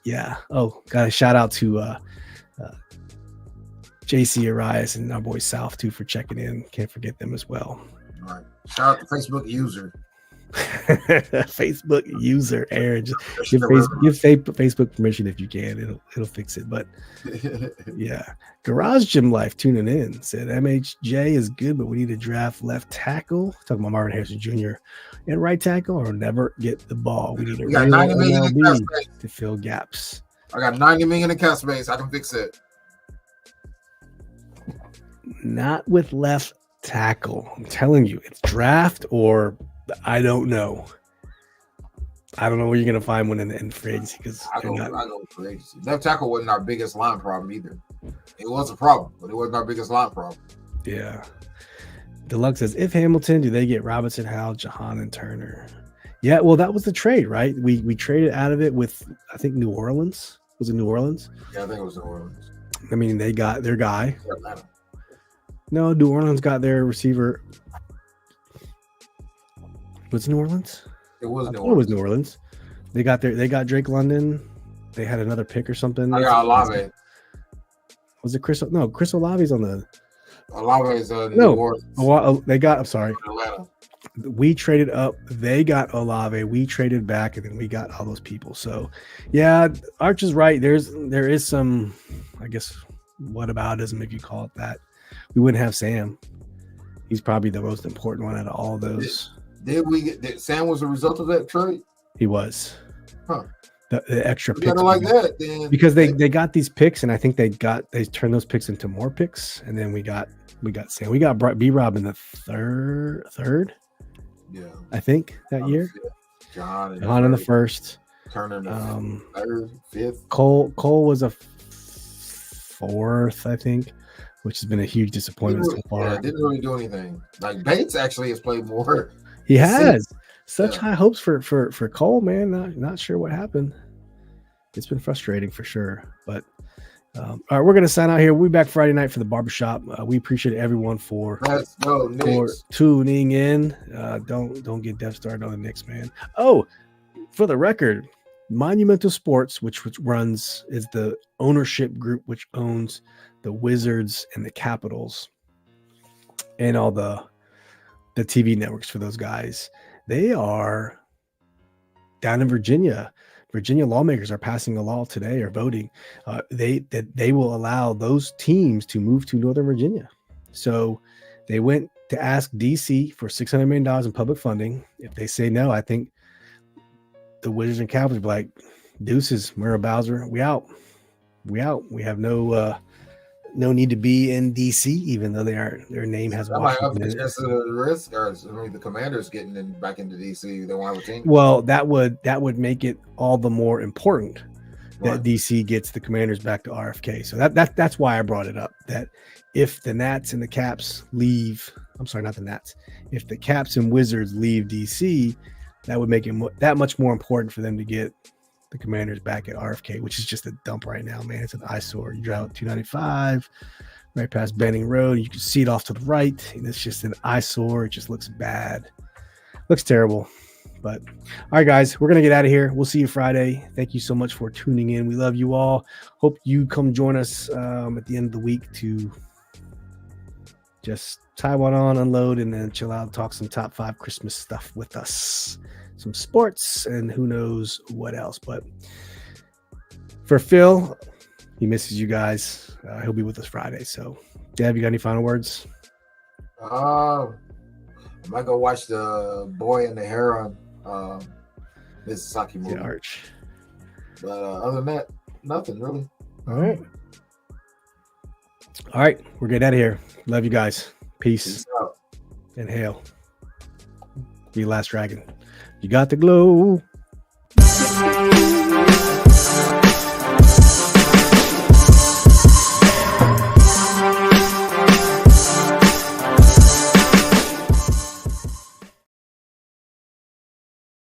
yeah. Oh, got a shout out to JC Arias and our boy South too for checking in. Can't forget them as well. All right. Shout out to Facebook user. Facebook user Aaron. Just give Facebook permission if you can. It'll fix it. But yeah. Garage Gym Life tuning in said MHJ is good, but we need to draft left tackle. Talking about Marvin Harrison Jr. and right tackle or never get the ball. We need a real MLB to fill gaps. I got $90 million in cap space. I can fix it. Not with left tackle. I'm telling you, it's draft or I don't know. I don't know where you're gonna find one in free agency because I go free agency. Left tackle wasn't our biggest line problem either. It was a problem, but it wasn't our biggest line problem. Yeah. Deluxe says, if Hamilton, do they get Robinson, Howell, Jahan, and Turner? Yeah, well, that was the trade, right? We traded out of it with I think New Orleans. Was it New Orleans? Yeah, I think it was New Orleans. I mean, they got their guy. Atlanta. No, New Orleans got their receiver. Was it New Orleans? It was New Orleans. It was New Orleans. They got Drake London. They had another pick or something. I got Olave. Was it Chris? No, Chris Olave's on the. Olave is New Orleans. They got. I'm sorry. Atlanta. We traded up. They got Olave. We traded back, and then we got all those people. So, yeah, Arch is right. There is some, I guess, whataboutism if you call it that. We wouldn't have Sam. He's probably the most important one out of all those. Did Sam was a result of that trade? He was. Huh. The extra picks. Like that, then. Because they got these picks, and I think they turned those picks into more picks, and then we got Sam. We got B-Rob in the third. Yeah. I think that year. John in the first. Turner in the third, fifth. Cole was a fourth, I think, which has been a huge disappointment so far. Yeah, didn't really do anything. Like Bates actually has played more. He has such high hopes for Cole, man. Not sure what happened. It's been frustrating for sure. But all right, we're gonna sign out here. We'll be back Friday night for the barbershop. We appreciate everyone for tuning in. Don't get Dev started on the Knicks, man. Oh, for the record, Monumental Sports, which is the ownership group which owns the Wizards and the Capitals and all the TV networks for those guys. They are down in Virginia lawmakers are passing a law today or voting. They will allow those teams to move to Northern Virginia. So they went to ask DC for $600 million in public funding. If they say no, I think the Wizards and Cowboys will be like, deuces, Murrah Bowser, we out. We have no need to be in DC, even though their name has Washington in it. The risk, or the Commanders getting back into DC. They won't have a team. Well, that would make it all the more important that DC gets the Commanders back to RFK. So that's why I brought it up. That if the Nats and the Caps leave, I'm sorry, not the Nats. If the Caps and Wizards leave DC, that would make it that much more important for them to get the Commanders back at RFK, which is just a dump right now, man. It's an eyesore. You drive up 295 right past Benning Road. You can see it off to the right, and it's just an eyesore. It just looks bad. Looks terrible. But all right, guys, we're going to get out of here. We'll see you Friday. Thank you so much for tuning in. We love you all. Hope you come join us at the end of the week to just tie one on, unload, and then chill out and talk some top 5 Christmas stuff with us. Some sports and who knows what else. But for Phil, he misses you guys. He'll be with us Friday. So, Dev, you got any final words? I might go watch the Boy and the Heron Mississippi movie. Yeah, Arch. But other than that, nothing really. All right. We're getting out of here. Love you guys. Peace out. And hail. Be Last Dragon. You got the glow.